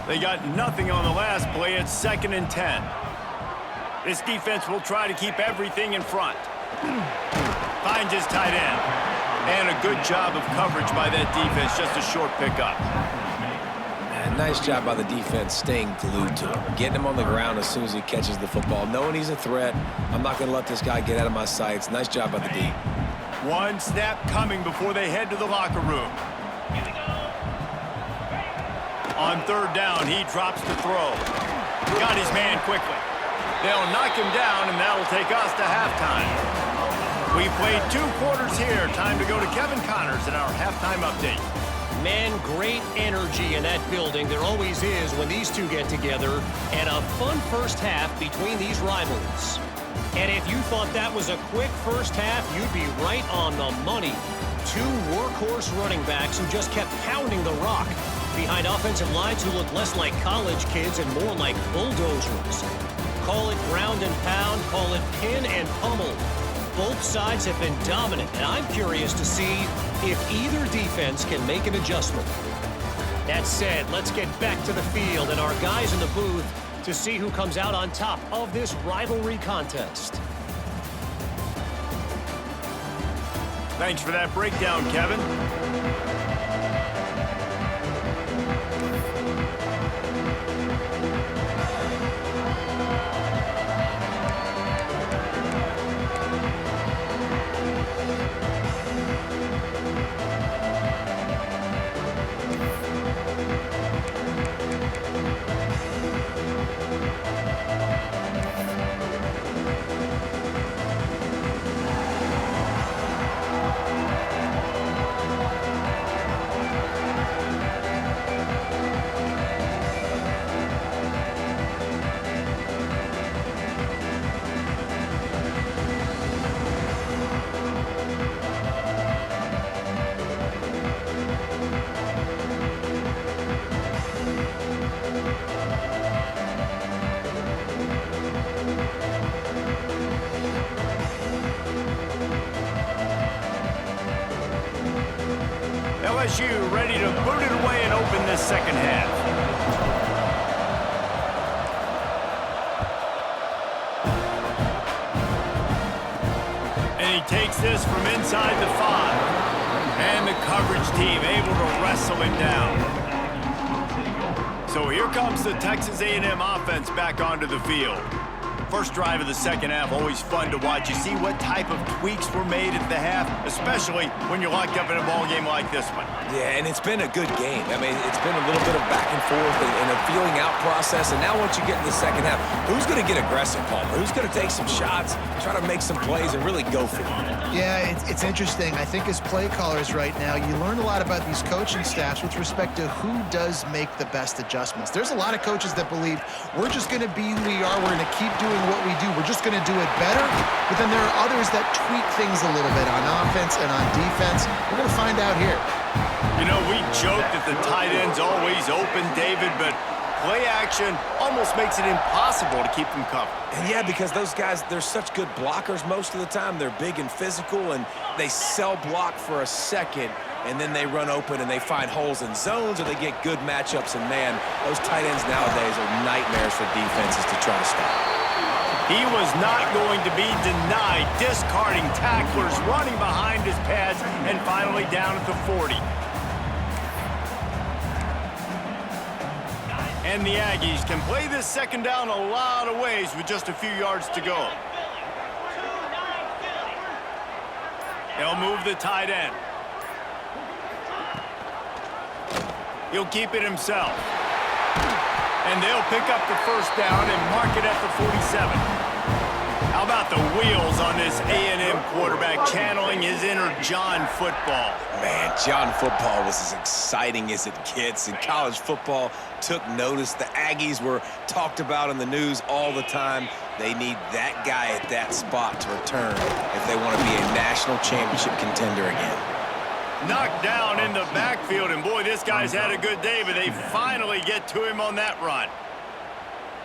Speaker 1: They got nothing on the last play. It's 2nd and 10. This defense will try to keep everything in front. Finds his tight end. And a good job of coverage by that defense. Just a short pickup.
Speaker 3: And nice job by the defense staying glued to him. Getting him on the ground as soon as he catches the football. Knowing he's a threat. I'm not going to let this guy get out of my sights. Nice job by the D.
Speaker 1: One snap coming before they head to the locker room. On 3rd down, he drops to throw. Got his man quickly. They'll knock him down, and that'll take us to halftime. We played 2 quarters here. Time to go to Kevin Connors in our halftime update.
Speaker 5: Man, great energy in that building. There always is when these two get together. And a fun first half between these rivals. And if you thought that was a quick first half, you'd be right on the money. 2 workhorse running backs who just kept pounding the rock behind offensive lines who look less like college kids and more like bulldozers. Call it ground and pound, call it pin and pummel. Both sides have been dominant, and I'm curious to see if either defense can make an adjustment. That said, let's get back to the field and our guys in the booth to see who comes out on top of this rivalry contest.
Speaker 1: Thanks for that breakdown, Kevin. LSU ready to boot it away and open this second half. And he takes this from inside the 5. And the coverage team able to wrestle him down. So here comes the Texas A&M offense back onto the field. First drive of the second half, always fun to watch. You see what type of tweaks were made at the half, especially when you're locked up in a ball game like this one.
Speaker 3: Yeah, and it's been a good game. I mean, it's been a little bit of back and forth and a feeling out process. And now once you get in the second half, who's going to get aggressive, Palmer? Who's going to take some shots, try to make some plays, and really go for it?
Speaker 2: Yeah, it's interesting. I think as play callers right now, you learn a lot about these coaching staffs with respect to who does make the best adjustments. There's a lot of coaches that believe we're just going to be who we are. We're going to keep doing what we do. We're just going to do it better. But then there are others that tweak things a little bit on offense and on defense. We're going to find out here.
Speaker 1: You know, we joke that the tight end's always open, David, but play action almost makes it impossible to keep them covered.
Speaker 3: And yeah, because those guys, they're such good blockers most of the time. They're big and physical, and they sell block for a second, and then they run open and they find holes in zones, or they get good matchups. And man, those tight ends nowadays are nightmares for defenses to try to stop.
Speaker 1: He was not going to be denied, discarding tacklers, running behind his pads, and finally down at the 40. And the Aggies can play this second down a lot of ways with just a few yards to go. They'll move the tight end. He'll keep it himself. And they'll pick up the first down and mark it at the 47. How about the wheels on this A&M quarterback channeling his inner John football?
Speaker 3: Man, John football was as exciting as it gets, and college football took notice. The Aggies were talked about in the news all the time. They need that guy at that spot to return if they want to be a national championship contender again.
Speaker 1: Knocked down in the backfield, and boy, this guy's had a good day, but they finally get to him on that run.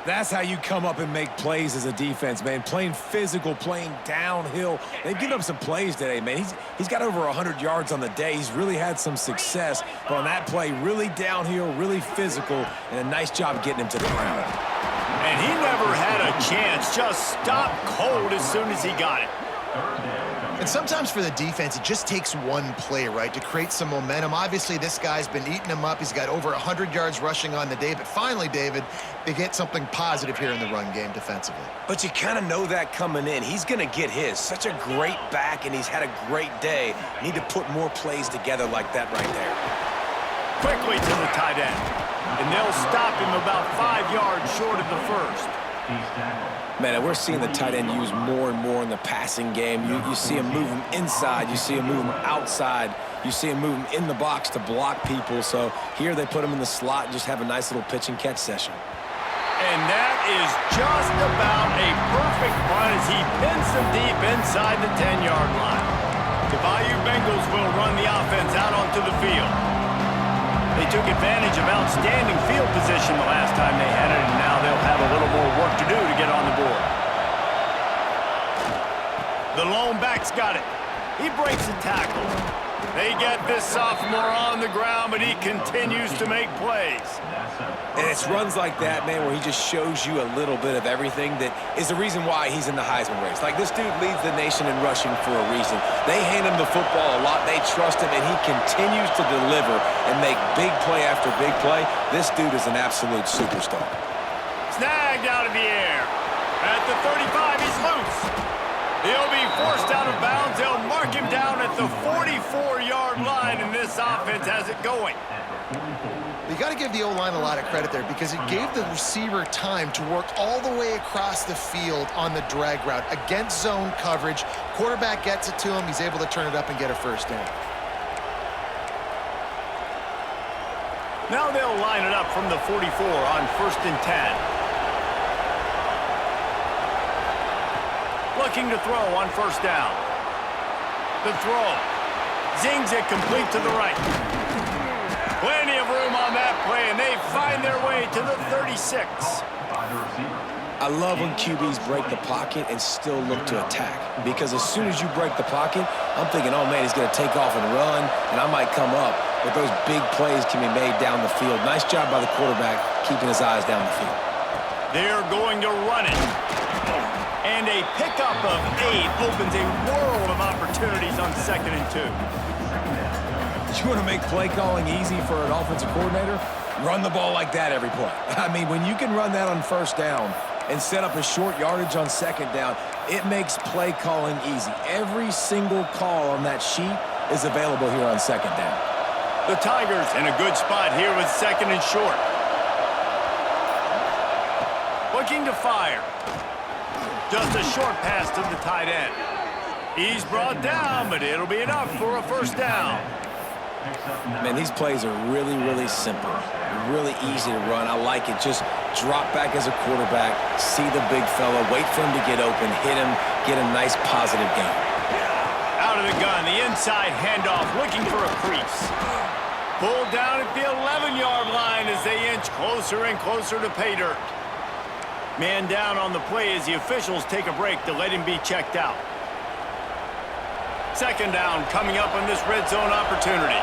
Speaker 3: That's how you come up and make plays as a defense, man. Playing physical, playing downhill. They've given up some plays today, man. He's got over 100 yards on the day. He's really had some success. But on that play, really downhill, really physical, and a nice job getting him to the ground.
Speaker 1: And he never had a chance. Just stopped cold as soon as he got it.
Speaker 2: And sometimes for the defense, it just takes one play, right, to create some momentum. Obviously, this guy's been eating them up. He's got over 100 yards rushing on the day. But finally, David, they get something positive here in the run game defensively.
Speaker 3: But you kind of know that coming in. He's going to get his. Such a great back, and he's had a great day. Need to put more plays together like that right there.
Speaker 1: Quickly to the tight end. And they'll stop him about 5 yards short of the first.
Speaker 3: Man, we're seeing the tight end used more and more in the passing game. You see him move him inside. You see him move him outside. You see him move him in the box to block people. So here they put him in the slot and just have a nice little pitch and catch session.
Speaker 1: And that is just about a perfect run as he pins them deep inside the 10-yard line. The Bayou Bengals will run the offense out onto the field. They took advantage of outstanding field position the last time they had it, and now they'll have a little more work to do to get on the board. The lone back's got it. He breaks a tackle. They get this sophomore on the ground, but he continues to make plays.
Speaker 3: And it's runs like that, man, where he just shows you a little bit of everything that is the reason why he's in the Heisman race. Like, this dude leads the nation in rushing for a reason. They hand him the football a lot. They trust him, and he continues to deliver and make big play after big play. This dude is an absolute superstar.
Speaker 1: Snagged out of the air. At the 35, he's loose. He'll be forced out of bounds. They'll mark him down at the 44-yard line, and this offense has it going.
Speaker 2: You got to give the O-line a lot of credit there because it gave the receiver time to work all the way across the field on the drag route against zone coverage. Quarterback gets it to him. He's able to turn it up and get a first down.
Speaker 1: Now they'll line it up from the 44 on 1st and 10. Looking to throw on 1st down. The throw. Zings it complete to the right. Plenty of room on that play, and they find their way to the 36.
Speaker 3: I love when QBs break the pocket and still look to attack. Because as soon as you break the pocket, I'm thinking, oh, man, he's going to take off and run, and I might come up. But those big plays can be made down the field. Nice job by the quarterback keeping his eyes down the field.
Speaker 1: They're going to run it. And a pickup of 8 opens a world of opportunities on 2nd and 2.
Speaker 3: You want to make play calling easy for an offensive coordinator? Run the ball like that every play. I mean, when you can run that on 1st down and set up a short yardage on 2nd down, it makes play calling easy. Every single call on that sheet is available here on 2nd down.
Speaker 1: The Tigers in a good spot here with 2nd and short. Looking to fire. Just a short pass to the tight end. He's brought down, but it'll be enough for a 1st down.
Speaker 3: Man, these plays are really, really simple. Really easy to run. I like it. Just drop back as a quarterback, see the big fella, wait for him to get open, hit him, get a nice positive gain.
Speaker 1: Out of the gun, the inside handoff, looking for a crease. Pulled down at the 11-yard line as they inch closer and closer to pay dirt. Man down on the play as the officials take a break to let him be checked out. 2nd down coming up on this red zone opportunity.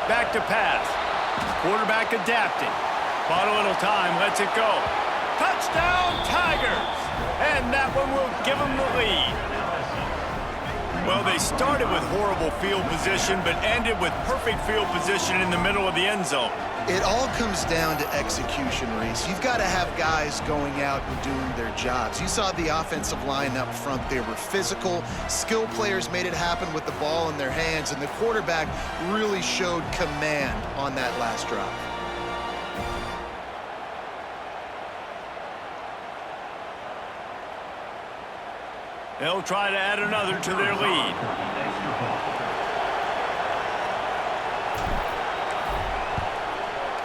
Speaker 1: Back to pass. Quarterback adapting. Bought a little time, lets it go. Touchdown, Tigers! And that one will give them the lead. Well, they started with horrible field position, but ended with perfect field position in the middle of the end zone.
Speaker 2: It all comes down to execution, Reese. You've got to have guys going out and doing their jobs. You saw the offensive line up front. They were physical. Skill players made it happen with the ball in their hands, and the quarterback really showed command on that last drive.
Speaker 1: They'll try to add another to their lead.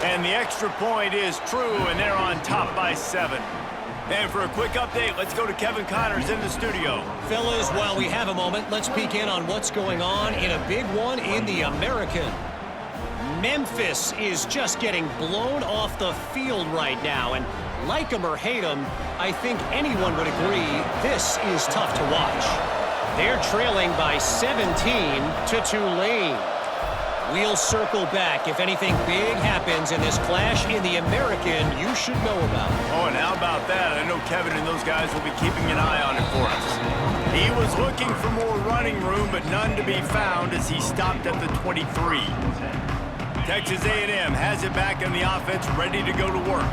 Speaker 1: And the extra point is true, and they're on top by 7. And for a quick update, let's go to Kevin Connors in the studio.
Speaker 5: Fellas, while we have a moment, let's peek in on what's going on in a big one in the American. Memphis is just getting blown off the field right now, and like him or hate him, I think anyone would agree this is tough to watch. They're trailing by 17 to Tulane. We'll circle back if anything big happens in this clash in the American you should know about.
Speaker 1: Oh, and how about that? I know Kevin and those guys will be keeping an eye on it for us. He was looking for more running room, but none to be found as he stopped at the 23. Texas A&M has it back in the offense, ready to go to work.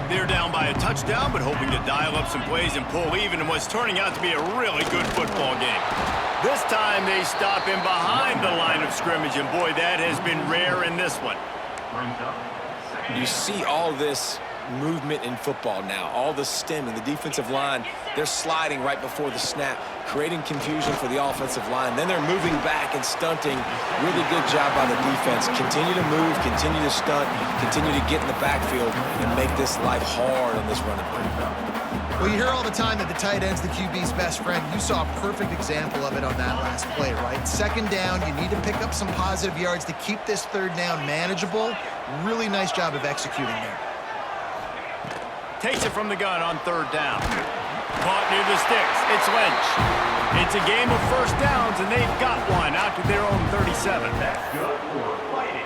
Speaker 1: They're down by a touchdown, but hoping to dial up some plays and pull even in what's turning out to be a really good football game. This time they stop him behind the line of scrimmage, and boy, that has been rare in this one.
Speaker 3: You see all this movement in football now, all the stem and the defensive line. They're sliding right before the snap, creating confusion for the offensive line. Then they're moving back and stunting. Really good job by the defense. Continue to move, continue to stunt, continue to get in the backfield and make this life hard on this running play.
Speaker 2: Well, you hear all the time that the tight end's the QB's best friend. You saw a perfect example of it on that last play, right? Second down, you need to pick up some positive yards to keep this third down manageable. Really nice job of executing there.
Speaker 1: Takes it from the gun on third down. Caught near the sticks. It's Lynch. It's a game of first downs, and they've got one out to their own 37.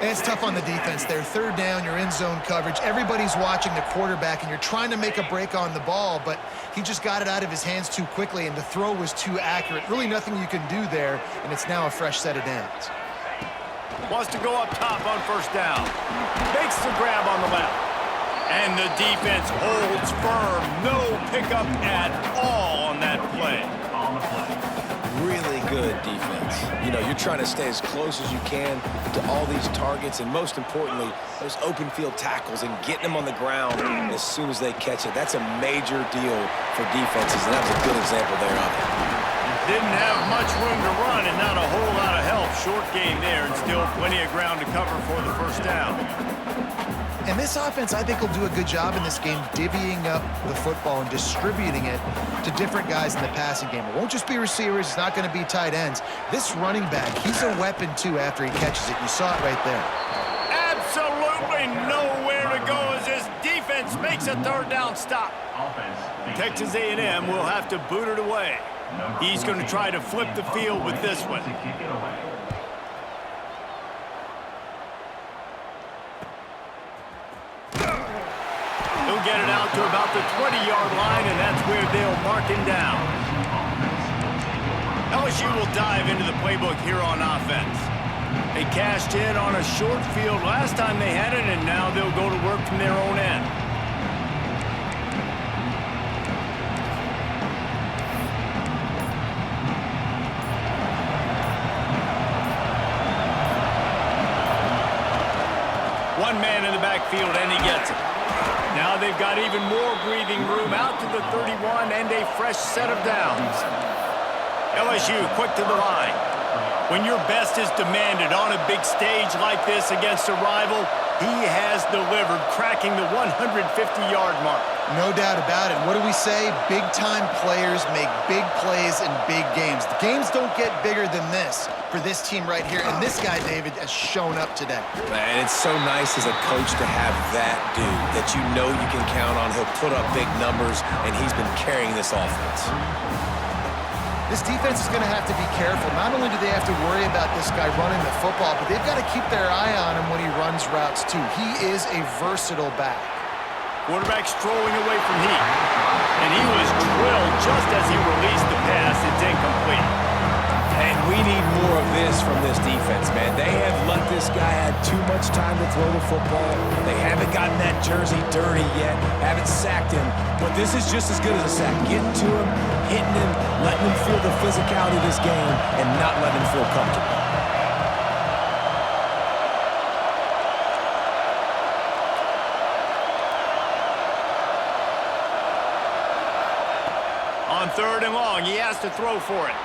Speaker 2: And it's tough on the defense there. Third down, you're in zone coverage. Everybody's watching the quarterback, and you're trying to make a break on the ball, but he just got it out of his hands too quickly, and the throw was too accurate. Really nothing you can do there, and it's now a fresh set of downs.
Speaker 1: Wants to go up top on first down. Makes the grab on the left. And the defense holds firm. No pickup at all on that play.
Speaker 3: Really good defense. You know, you're trying to stay as close as you can to all these targets, and most importantly, those open field tackles and getting them on the ground as soon as they catch it. That's a major deal for defenses, and that was a good example there of it.
Speaker 1: Didn't have much room to run and not a whole lot of help. Short game there, and still plenty of ground to cover for the first down.
Speaker 2: And this offense, I think, will do a good job in this game divvying up the football and distributing it to different guys in the passing game. It won't just be receivers. It's not going to be tight ends. This running back, he's a weapon, too, after he catches it. You saw it right there.
Speaker 1: Absolutely nowhere to go as this defense makes a third down stop. Texas A&M will have to boot it away. He's going to try to flip the field with this one. He'll get it out to about the 20-yard line, and that's where they'll mark him down. LSU will dive into the playbook here on offense. They cashed in on a short field last time they had it, and now they'll go to work from their own end. One man in the backfield, and he gets it. Now they've got even more breathing room out to the 31 and a fresh set of downs. LSU quick to the line. When your best is demanded on a big stage like this against a rival, he has delivered, cracking the 150-yard mark.
Speaker 2: No doubt about it. What do we say? Big-time players make big plays in big games. The games don't get bigger than this for this team right here, and this guy, David, has shown up today.
Speaker 3: Man, it's so nice as a coach to have that dude that you know you can count on. He'll put up big numbers, and he's been carrying this offense.
Speaker 2: This defense is going to have to be careful. Not only do they have to worry about this guy running the football, but they've got to keep their eye on him when he runs routes, too. He is a versatile back.
Speaker 1: Quarterback strolling away from heat. And he was drilled just as he released the pass. It's incomplete.
Speaker 3: And we need more of this from this defense, man. They have let this guy have too much time to throw the football. They haven't gotten that jersey dirty yet, haven't sacked him. But this is just as good as a sack. Getting to him, hitting him, letting him feel the physicality of this game, and not letting him feel comfortable.
Speaker 1: On third and long, he has to throw for it.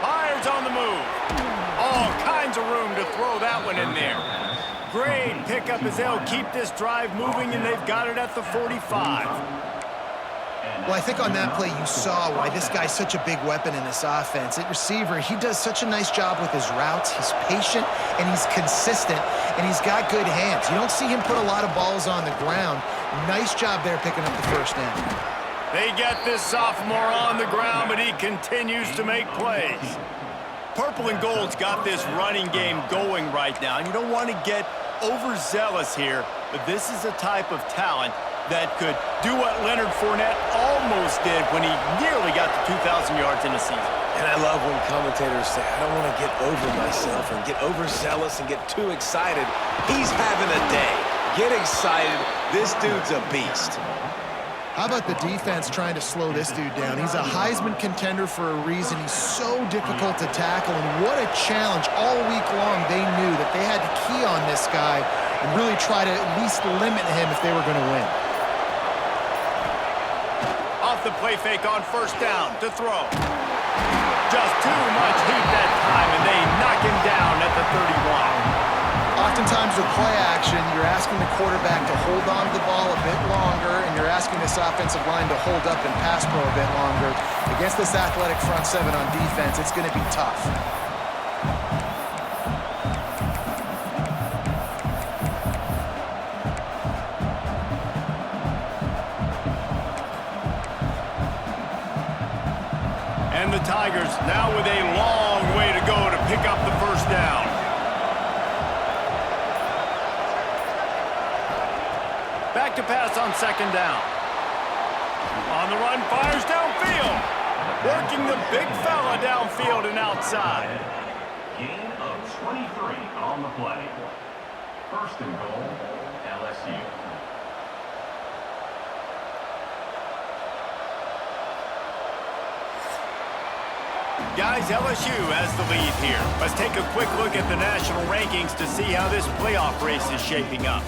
Speaker 1: Fires on the move. All kinds of room to throw that one in there. Great pickup as they'll keep this drive moving, and they've got it at the 45.
Speaker 2: Well, I think on that play you saw why this guy's such a big weapon in this offense. At receiver, he does such a nice job with his routes. He's patient, and he's consistent, and he's got good hands. You don't see him put a lot of balls on the ground. Nice job there picking up the first down.
Speaker 1: They get this sophomore on the ground, but he continues to make plays. Purple and gold's got this running game going right now, and you don't want to get overzealous here, but this is a type of talent that could do what Leonard Fournette almost did when he nearly got to 2,000 yards in a season.
Speaker 3: And I love when commentators say, I don't want to get over myself and get overzealous and get too excited. He's having a day. Get excited. This dude's a beast.
Speaker 2: How about the defense trying to slow this dude down? He's a Heisman contender for a reason. He's so difficult to tackle, and what a challenge. All week long, they knew that they had to key on this guy and really try to at least limit him if they were going to win.
Speaker 1: Off the play fake on first down to throw. Just too much heat that time, and they knock him down at the 31.
Speaker 2: Oftentimes with play action, you're asking the quarterback to hold on to the ball a bit longer, and you're asking this offensive line to hold up and pass pro a bit longer. Against this athletic front seven on defense, it's going to be tough.
Speaker 1: And the Tigers now with a long way to go to pick up the first down. Back to pass on second down. On the run, fires downfield. Working the big fella downfield and outside.
Speaker 6: Gain of 23 on the play. First and goal, LSU.
Speaker 1: Guys, LSU has the lead here. Let's take a quick look at the national rankings to see how this playoff race is shaping up.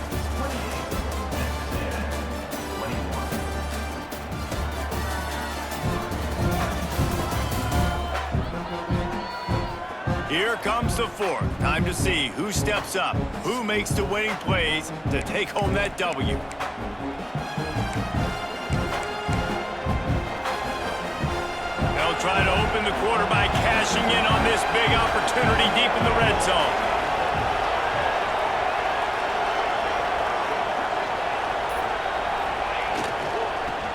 Speaker 1: Here comes the fourth. Time to see who steps up, who makes the winning plays to take home that W. They'll try to open the quarter by cashing in on this big opportunity deep in the red zone.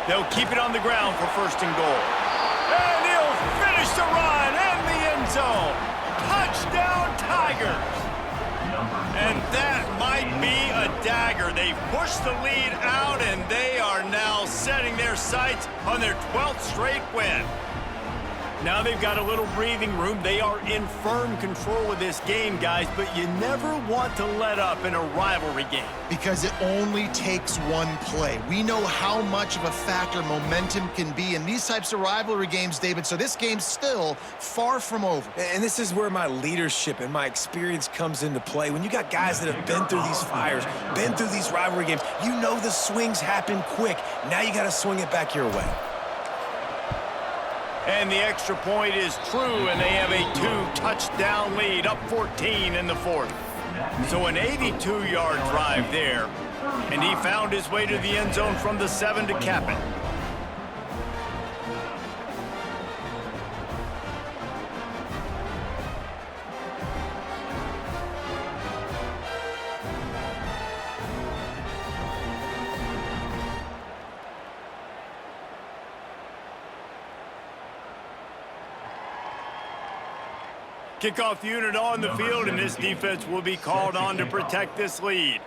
Speaker 1: They'll keep it on the ground for first and goal. And he'll finish the run and the end zone. Touchdown, Tigers! And that might be a dagger. They've pushed the lead out, and they are now setting their sights on their 12th straight win. Now they've got a little breathing room. They are in firm control of this game, guys, but you never want to let up in a rivalry game.
Speaker 2: Because it only takes one play. We know how much of a factor momentum can be in these types of rivalry games, David, so this game's still far from over.
Speaker 3: And this is where my leadership and my experience comes into play. When you got guys that have been through these fires, been through these rivalry games, you know the swings happen quick. Now you got to swing it back your way.
Speaker 1: And the extra point is true, and they have a 2-touchdown lead, up 14 in the fourth. So an 82-yard drive there, and he found his way to the end zone from the 7 to cap it. Kickoff unit on the field, and this defense will be called on to protect this lead.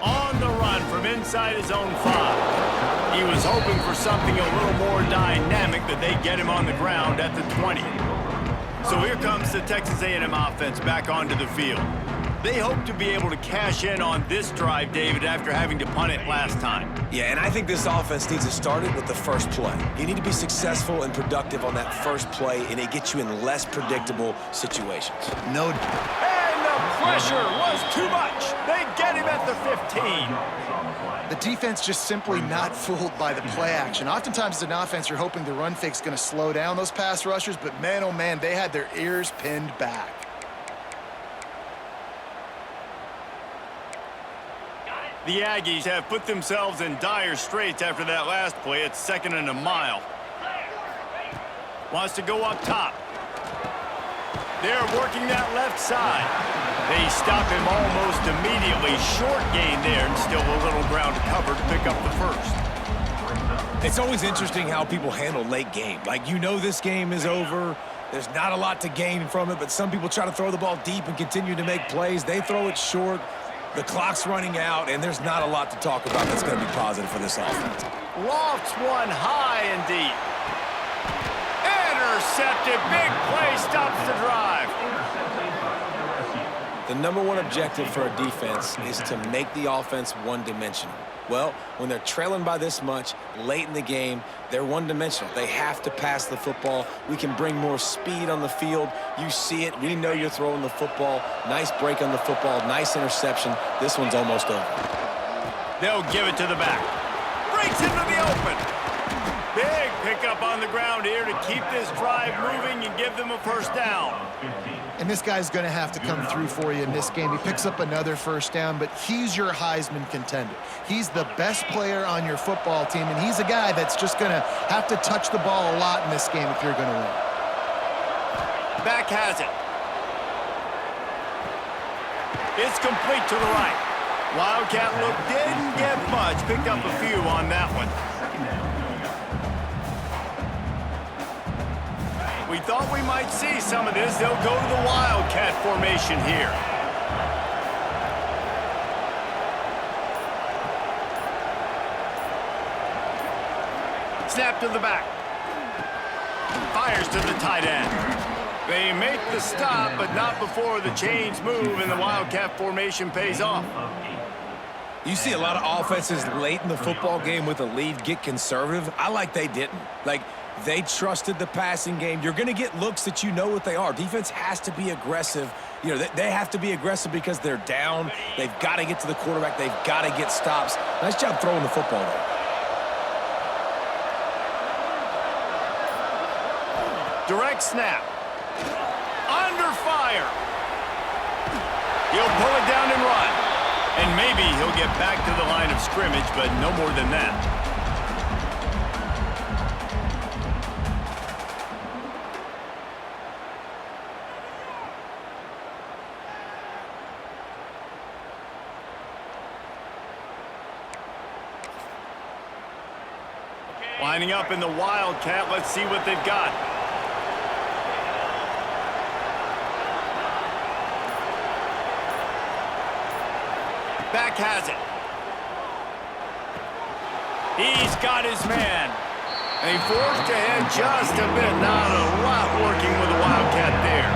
Speaker 1: On the run from inside his own 5. He was hoping for something a little more dynamic, but they get him on the ground at the 20. So here comes the Texas A&M offense back onto the field. They hope to be able to cash in on this drive, David, after having to punt it last time.
Speaker 3: Yeah, and I think this offense needs to start it with the first play. You need to be successful and productive on that first play, and it gets you in less predictable situations.
Speaker 2: No.
Speaker 1: And the Pressure was too much. They get him at the 15.
Speaker 2: The defense just simply not fooled by the play action. Oftentimes as an offense, you're hoping the run fake's going to slow down those pass rushers, but man, oh man, they had their ears pinned back.
Speaker 1: The Aggies have put themselves in dire straits after that last play. It's 2nd and a mile. Wants to go up top. They're working that left side. They stop him almost immediately. Short gain there, and still a little ground to cover to pick up the first.
Speaker 3: It's always interesting how people handle late game. Like, you know this game is over. There's not a lot to gain from it, but some people try to throw the ball deep and continue to make plays. They throw it short. The clock's running out, and there's not a lot to talk about that's going to be positive for this offense.
Speaker 1: Lofts one high and deep. Intercepted. Big play stops the drive.
Speaker 3: The number one objective for a defense is to make the offense one-dimensional. Well, when they're trailing by this much late in the game, they're one-dimensional. They have to pass the football. We can bring more speed on the field. You see it. We know you're throwing the football. Nice break on the football. Nice interception. This one's almost over.
Speaker 1: They'll give it to the back. Breaks into the open. Big pickup on the ground here to keep this drive moving and give them a first down.
Speaker 2: And this guy's going to have to come through for you in this game. He picks up another first down, but he's your Heisman contender. He's the best player on your football team, and he's a guy that's just going to have to touch the ball a lot in this game if you're going to win.
Speaker 1: Back has it. It's complete to the right. Wildcat look didn't get much. Picked up a few on that one. We thought we might see some of this. They'll go to the Wildcat formation here. Snap to the back. Fires to the tight end. They make the stop, but not before the chains move and the Wildcat formation pays off.
Speaker 3: You see a lot of offenses late in the football game with a lead get conservative. I like they didn't. Like, they trusted the passing game. You're going to get looks that you know what they are. Defense has to be aggressive. You know, they have to be aggressive because they're down. They've got to get to the quarterback. They've got to get stops. Nice job throwing the football there.
Speaker 1: Direct snap. Under fire. He'll pull it down and run. And maybe he'll get back to the line of scrimmage, but no more than that. Lining up in the Wildcat. Let's see what they've got. Back has it. He's got his man. And he forced ahead just a bit. Not a lot working with the Wildcat there.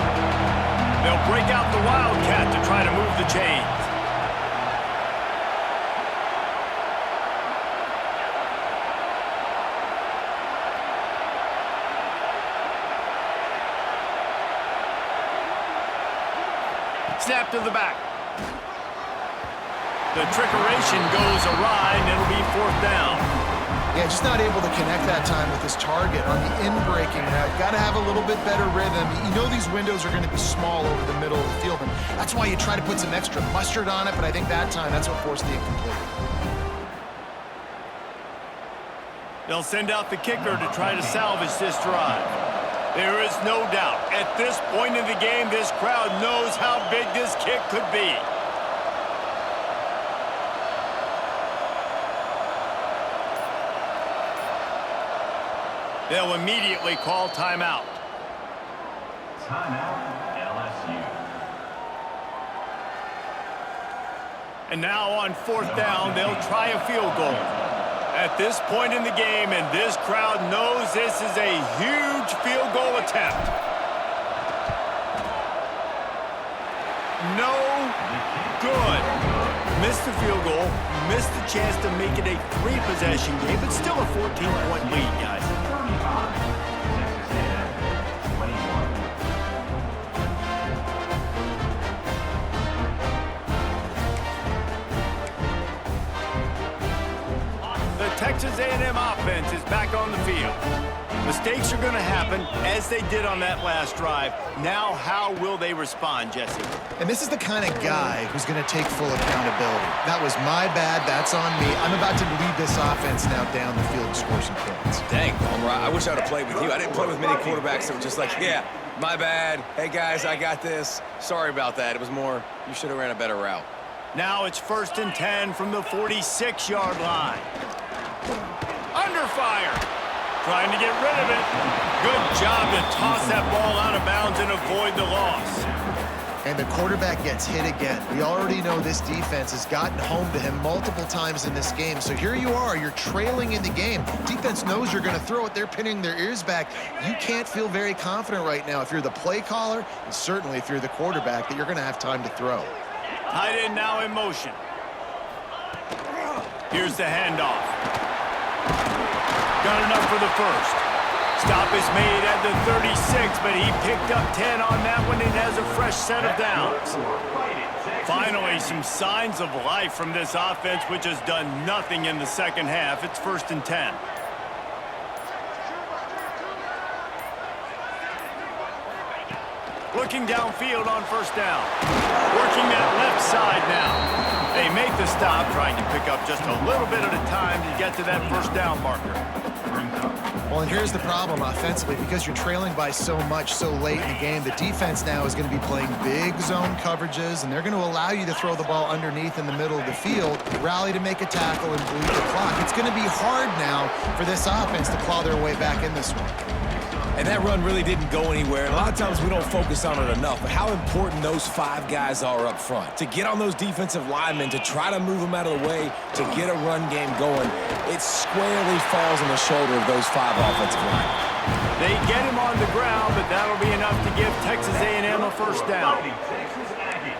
Speaker 1: They'll break out the Wildcat to try to move the chains. Snap to the back. The trickeration goes awry, and it'll be 4th down.
Speaker 2: Yeah, just not able to connect that time with his target on the in-breaking route. Got to have a little bit better rhythm. You know these windows are going to be small over the middle of the field, and that's why you try to put some extra mustard on it, but I think that time, that's what forced the incomplete.
Speaker 1: They'll send out the kicker to try to salvage this drive. There is no doubt. At this point in the game, this crowd knows how big this kick could be. They'll immediately call timeout.
Speaker 6: Timeout, LSU.
Speaker 1: And now on 4th down, they'll try a field goal. At this point in the game, and this crowd knows this is a huge field goal attempt. No good. Missed the field goal, missed the chance to make it a 3-possession game, but still a 14-point lead, guys.
Speaker 6: 35, Texas A&amp, 21.
Speaker 1: Texas A&M offense is back on the field. Mistakes are going to happen, as they did on that last drive. Now, how will they respond, Jesse?
Speaker 2: And this is the kind of guy who's going to take full accountability. That was my bad. That's on me. I'm about to lead this offense now down the field and score some points.
Speaker 3: Dang, Palmer, I wish I would have played with you. I didn't play with many quarterbacks that were just like, yeah, my bad. Hey, guys, I got this. Sorry about that. It was more, you should have ran a better route.
Speaker 1: Now it's 1st and 10 from the 46-yard line. Under fire. Trying to get rid of it. Good job to toss that ball out of bounds and avoid the loss.
Speaker 2: And the quarterback gets hit again. We already know this defense has gotten home to him multiple times in this game. So here you are, you're trailing in the game. Defense knows you're going to throw it. They're pinning their ears back. You can't feel very confident right now if you're the play caller, and certainly if you're the quarterback, that you're going to have time to throw.
Speaker 1: Tight end now in motion. Here's the handoff. Got enough for the first. Stop is made at the 36, but he picked up 10 on that one and has a fresh set of downs. Finally, some signs of life from this offense, which has done nothing in the second half. It's 1st and 10. Looking downfield on 1st down. Working that left side now. They make the stop, trying to pick up just a little bit at a time to get to that 1st down marker.
Speaker 2: Well, and here's the problem offensively. Because you're trailing by so much so late in the game, the defense now is going to be playing big zone coverages, and they're going to allow you to throw the ball underneath in the middle of the field, rally to make a tackle, and bleed the clock. It's going to be hard now for this offense to claw their way back in this one.
Speaker 3: And that run really didn't go anywhere. And a lot of times we don't focus on it enough, but how important those 5 guys are up front. To get on those defensive linemen, to try to move them out of the way, to get a run game going, it squarely falls on the shoulder of those 5 offensive linemen.
Speaker 1: They get him on the ground, but that'll be enough to give Texas A&M a 1st down.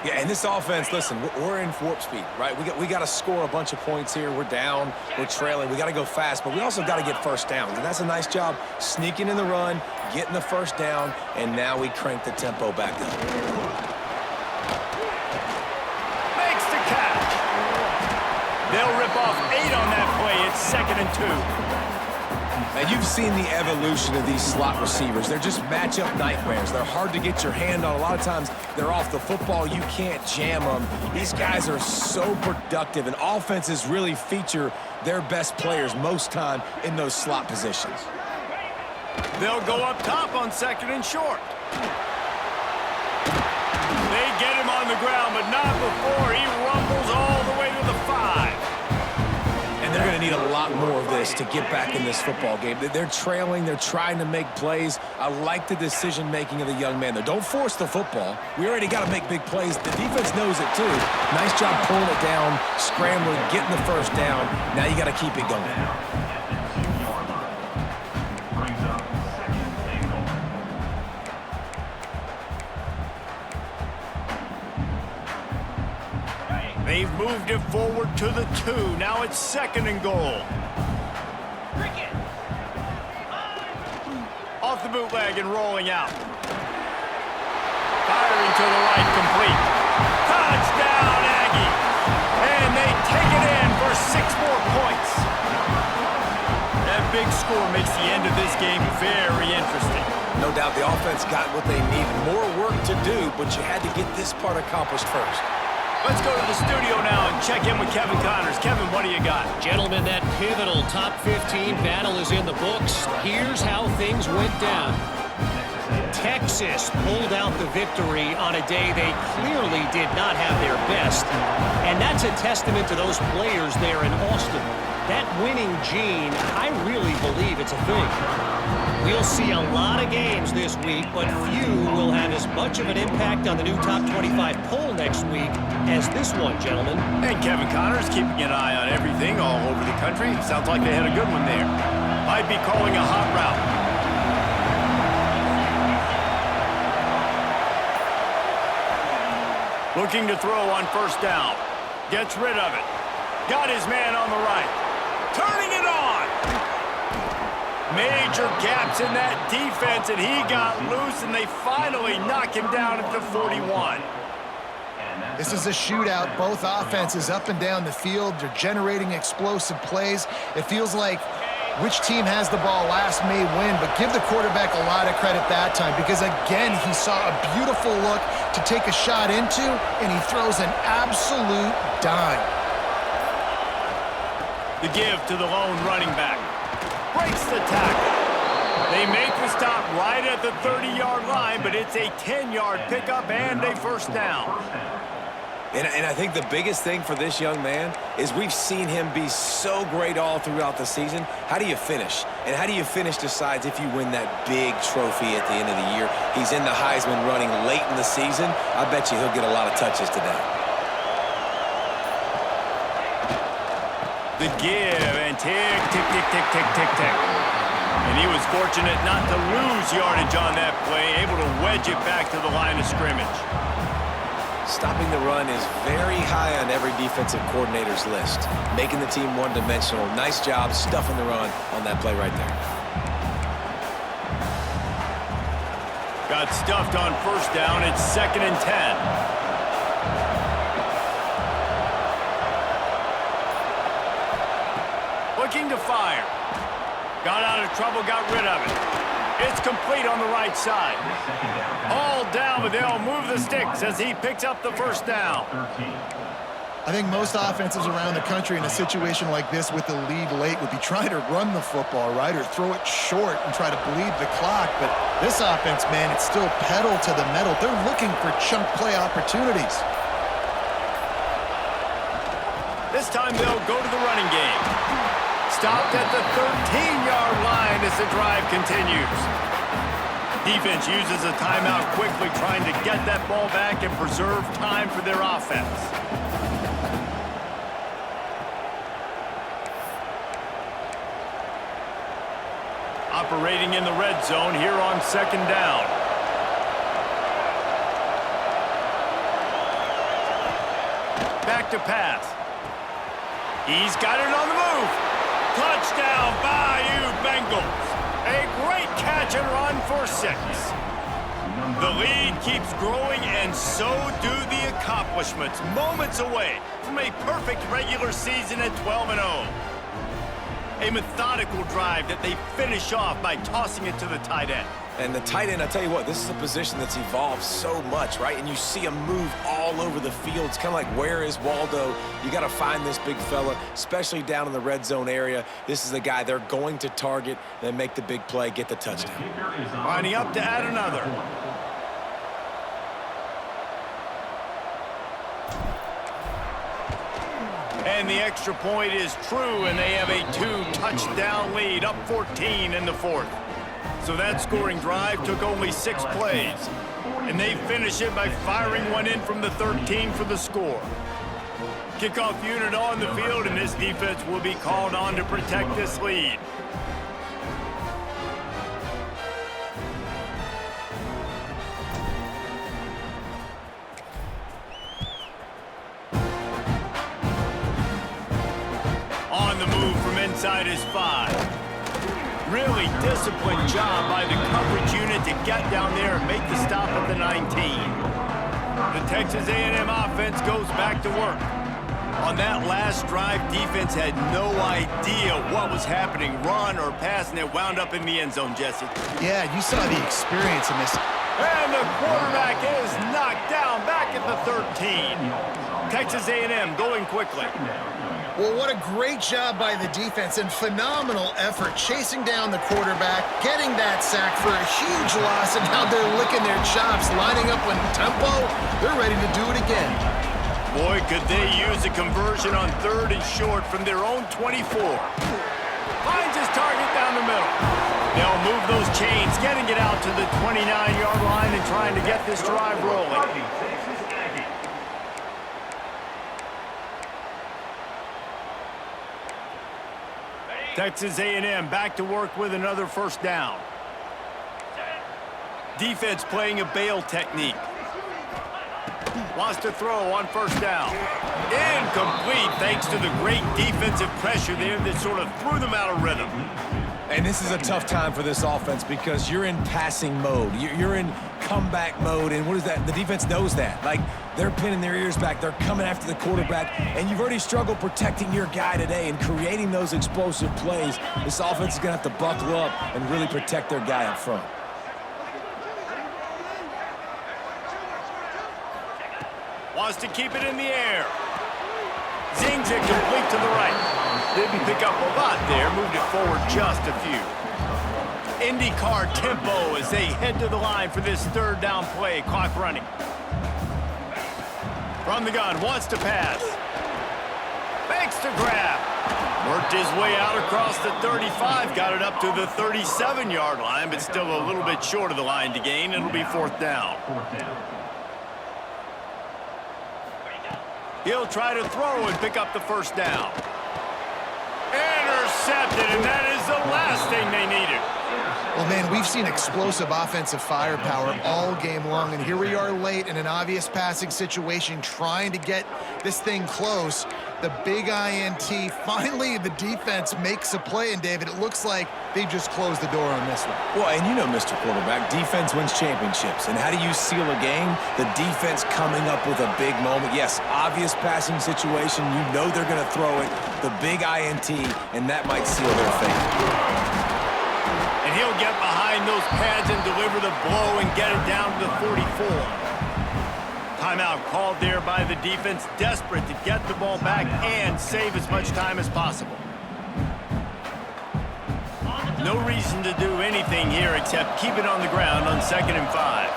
Speaker 3: Yeah, and this offense, listen, we're in warp speed, right? We got to score a bunch of points here. We're down, we're trailing. We got to go fast, but we also got to get 1st downs. And that's a nice job sneaking in the run, getting the 1st down, and now we crank the tempo back up.
Speaker 1: Makes the catch. They'll rip off 8 on that play. It's 2nd and 2.
Speaker 3: And you've seen the evolution of these slot receivers. They're just matchup nightmares. They're hard to get your hand on. A lot of times they're off the football. You can't jam them. These guys are so productive, and offenses really feature their best players most time in those slot positions.
Speaker 1: They'll go up top on 2nd and short. They get him on the ground, but not before he rumbles all the way to the 5.
Speaker 3: And they're going to need a lot more of this to get back in this football game. They're trailing. They're trying to make plays. I like the decision-making of the young man, though. Don't force the football. We already got to make big plays. The defense knows it, too. Nice job pulling it down, scrambling, getting the 1st down. Now you got to keep it going.
Speaker 1: They've moved it forward to the 2. Now it's 2nd and goal. Off the bootleg and rolling out. Firing to the right, complete. Touchdown, Aggie. And they take it in for 6 more points. That big score makes the end of this game very interesting.
Speaker 3: No doubt the offense got what they needed. More work to do, but you had to get this part accomplished first.
Speaker 1: Let's go to the studio now and check in with Kevin Connors. Kevin, what do you got?
Speaker 5: Gentlemen, that pivotal top 15 battle is in the books. Here's how things went down. Texas pulled out the victory on a day they clearly did not have their best. And that's a testament to those players there in Austin. That winning gene, I really believe it's a thing. We'll see a lot of games this week, but few will have as much of an impact on the new top 25 poll next week as this one, gentlemen.
Speaker 1: And Kevin Connors keeping an eye on everything all over the country. Sounds like they had a good one there. Might be calling a hot route. Looking to throw on 1st down. Gets rid of it. Got his man on the right. Turning it on. Major gaps in that defense, and he got loose, and they finally knock him down at the 41.
Speaker 2: This is a shootout. Both offenses up and down the field. They're generating explosive plays. It feels like which team has the ball last may win, but give the quarterback a lot of credit that time because, again, he saw a beautiful look to take a shot into, and he throws an absolute dime.
Speaker 1: The give to the lone running back. Breaks the tackle. They make the stop right at the 30-yard line, but it's a 10-yard pickup and a first down.
Speaker 3: And I think the biggest thing for this young man is we've seen him be so great all throughout the season. How do you finish? And how do you finish decides if you win that big trophy at the end of the year. He's in the Heisman running late in the season. I bet you he'll get a lot of touches today.
Speaker 1: The give, and tick, tick, tick, tick, tick, tick, tick. And he was fortunate not to lose yardage on that play, able to wedge it back to the line of scrimmage.
Speaker 3: Stopping the run is very high on every defensive coordinator's list. Making the team one-dimensional. Nice job stuffing the run on that play right there.
Speaker 1: Got stuffed on first down. It's 2nd and 10. Looking to fire. Got out of trouble, got rid of it. It's complete on the right side. All down, but they'll move the sticks as he picks up the first down.
Speaker 2: I think most offenses around the country in a situation like this with the lead late would be trying to run the football, right, or throw it short and try to bleed the clock. But this offense, man, it's still pedal to the metal. They're looking for chunk play opportunities.
Speaker 1: This time they'll go to the running game. Stopped at the 13-yard line as the drive continues. Defense uses a timeout quickly, trying to get that ball back and preserve time for their offense. Operating in the red zone here on 2nd down. Back to pass. He's got it on the move. Touchdown, Bayou Bengals. A great catch and run for 6. The lead keeps growing, and so do the accomplishments. Moments away from a perfect regular season at 12-0. A methodical drive that they finish off by tossing it to the tight end.
Speaker 3: And the tight end, I tell you what, this is a position that's evolved so much, right? And you see him move all over the field. It's kind of like, where is Waldo? You got to find this big fella, especially down in the red zone area. This is the guy they're going to target, then make the big play, get the touchdown.
Speaker 1: Lining up to add another. And the extra point is true, and they have a 2-touchdown lead, up 14 in the 4th. So that scoring drive took only 6 plays. And they finish it by firing one in from the 13 for the score. Kickoff unit on the field, and this defense will be called on to protect this lead. On the move from inside his 5. Really disciplined job by the coverage unit to get down there and make the stop at the 19. The Texas A&M offense goes back to work. On that last drive, defense had no idea what was happening, run or pass, and it wound up in the end zone, Jesse.
Speaker 2: Yeah, you saw the experience in this.
Speaker 1: And the quarterback is knocked down back at the 13. Texas A&M going quickly.
Speaker 2: Well, what a great job by the defense and phenomenal effort chasing down the quarterback, getting that sack for a huge loss, and now they're licking their chops, lining up in tempo. They're ready to do it again.
Speaker 1: Boy, could they use a conversion on 3rd and short from their own 24. Finds his target down the middle. They'll move those chains, getting it out to the 29-yard line and trying to get this drive rolling. Texas A&M back to work with another first down. Defense playing a bail technique. Wants to throw on first down. Incomplete thanks to the great defensive pressure there that sort of threw them out of rhythm.
Speaker 3: And this is a tough time for this offense because you're in passing mode. You're in comeback mode, and what is that? The defense knows that. Like, They're pinning their ears back. They're coming after the quarterback. And you've already struggled protecting your guy today and creating those explosive plays. This offense is going to have to buckle up and really protect their guy up front.
Speaker 1: Wants to keep it in the air. Zings it complete to the right. Didn't pick up a lot there. Moved it forward just a few. IndyCar tempo as they head to the line for this third down play. Clock running. From the gun, wants to pass. Makes the grab. Worked his way out across the 35. Got it up to the 37-yard line, but still a little bit short of the line to gain. It'll be fourth down. He'll try to throw and pick up the first down. Intercepted, and that is the last thing they needed.
Speaker 2: Well, man, we've seen explosive offensive firepower all game long, and here we are late in an obvious passing situation trying to get this thing close. The big INT, finally the defense makes a play, and David, it looks like they just closed the door on this one.
Speaker 3: Well, and you know, Mr. Quarterback, defense wins championships. And how do you seal a game? The defense coming up with a big moment. Yes, obvious passing situation. You know they're going to throw it. The big INT, and that might seal their fate.
Speaker 1: And he'll get behind those pads and deliver the blow and get it down to the 44. Timeout called there by the defense, desperate to get the ball back and save as much time as possible. No reason to do anything here except keep it on the ground on 2nd and 5.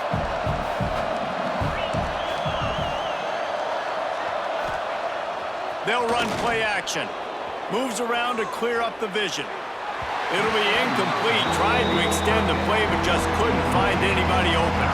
Speaker 1: They'll run play action. Moves around to clear up the vision. It'll be incomplete. Tried to extend the play, but just couldn't find anybody open.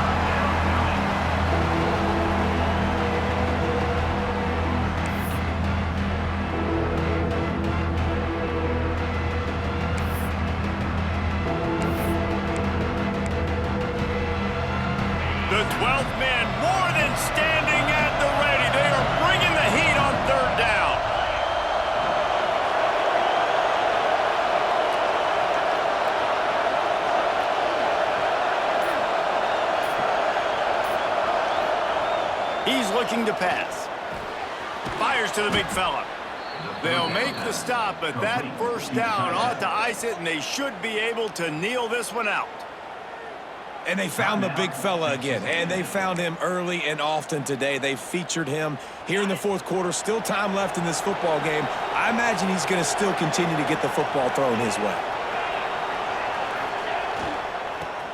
Speaker 1: The 12th man more than standing at the ready. They are bringing the heat on third down. He's looking to pass. Fires to the big fella. They'll make the stop, but that first down ought to ice it, and they should be able to kneel this one out.
Speaker 3: And they found the big fella again, and they found him early and often today. They featured him here in the fourth quarter. Still time left in this football game. I imagine he's going to still continue to get the football thrown his way.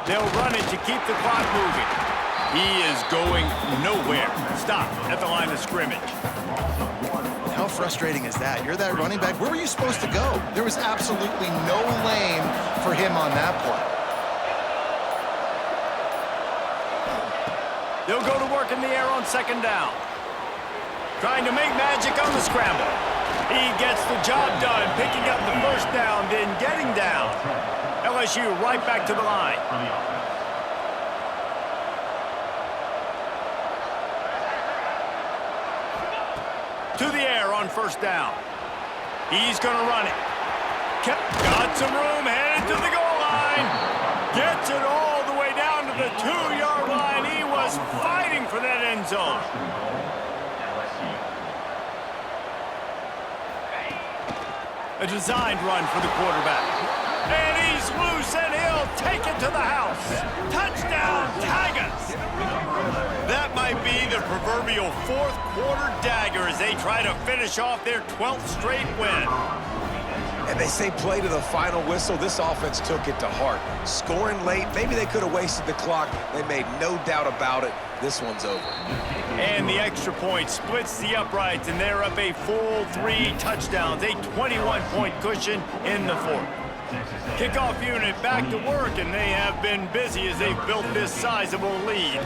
Speaker 1: They'll run it to keep the clock moving. He is going nowhere. Stop at the line of scrimmage.
Speaker 2: How frustrating is that? You're that running back. Where were you supposed to go? There was absolutely no lane for him on that play.
Speaker 1: They'll go to work in the air on 2nd down. Trying to make magic on the scramble. He gets the job done, picking up the first down, then getting down. LSU right back to the line. To the air on 1st down. He's going to run it. Got some room, headed to the goal line. Gets it all the way down to the 2-yard line. He was fighting for that end zone. A designed run for the quarterback. And he's loose, and he'll take it to the house. Touchdown, Tigers! That might be the proverbial fourth quarter dagger as they try to finish off their 12th straight win.
Speaker 3: And they say play to the final whistle. This offense took it to heart. Scoring late, maybe they could have wasted the clock. They made no doubt about it. This one's over.
Speaker 1: And the extra point splits the uprights, and they're up a full 3 touchdowns, a 21-point cushion in the fourth. Kickoff unit back to work, and they have been busy as they've built this sizable lead.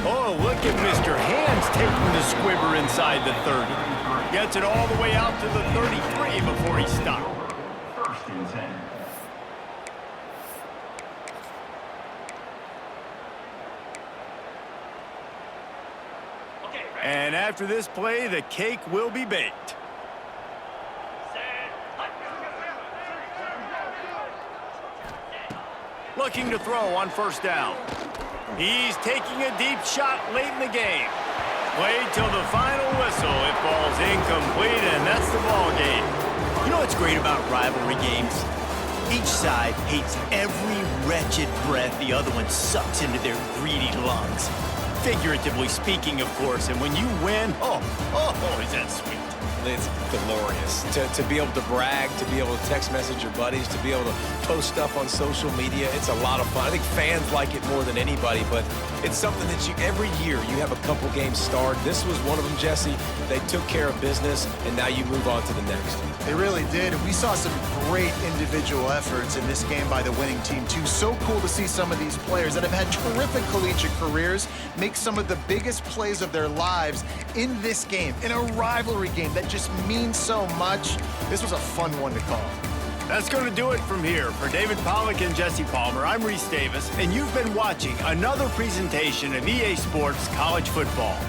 Speaker 1: Oh, look at Mr. Hands taking the squibber inside the 30. Gets it all the way out to the 33 before he stopped.
Speaker 6: 1st and 10.
Speaker 1: And after this play, the cake will be baked. Looking to throw on first down. He's taking a deep shot late in the game. Played till the final whistle. It falls incomplete, and that's the ball game.
Speaker 7: You know what's great about rivalry games? Each side hates every wretched breath the other one sucks into their greedy lungs. Figuratively speaking, of course, and when you win, oh, is that sweet.
Speaker 3: It's glorious to be able to brag, to be able to text message your buddies, to be able to post stuff on social media. It's a lot of fun. I think fans like it more than anybody, but it's something that every year you have a couple games starred. This was one of them, Jesse. They took care of business, and now you move on to the next.
Speaker 2: They really did, and we saw some great individual efforts in this game by the winning team, too. So cool to see some of these players that have had terrific collegiate careers make some of the biggest plays of their lives in this game, in a rivalry game that just means so much. This was a fun one to call.
Speaker 1: That's going to do it from here. For David Pollack and Jesse Palmer, I'm Reese Davis, and you've been watching another presentation of EA Sports College Football.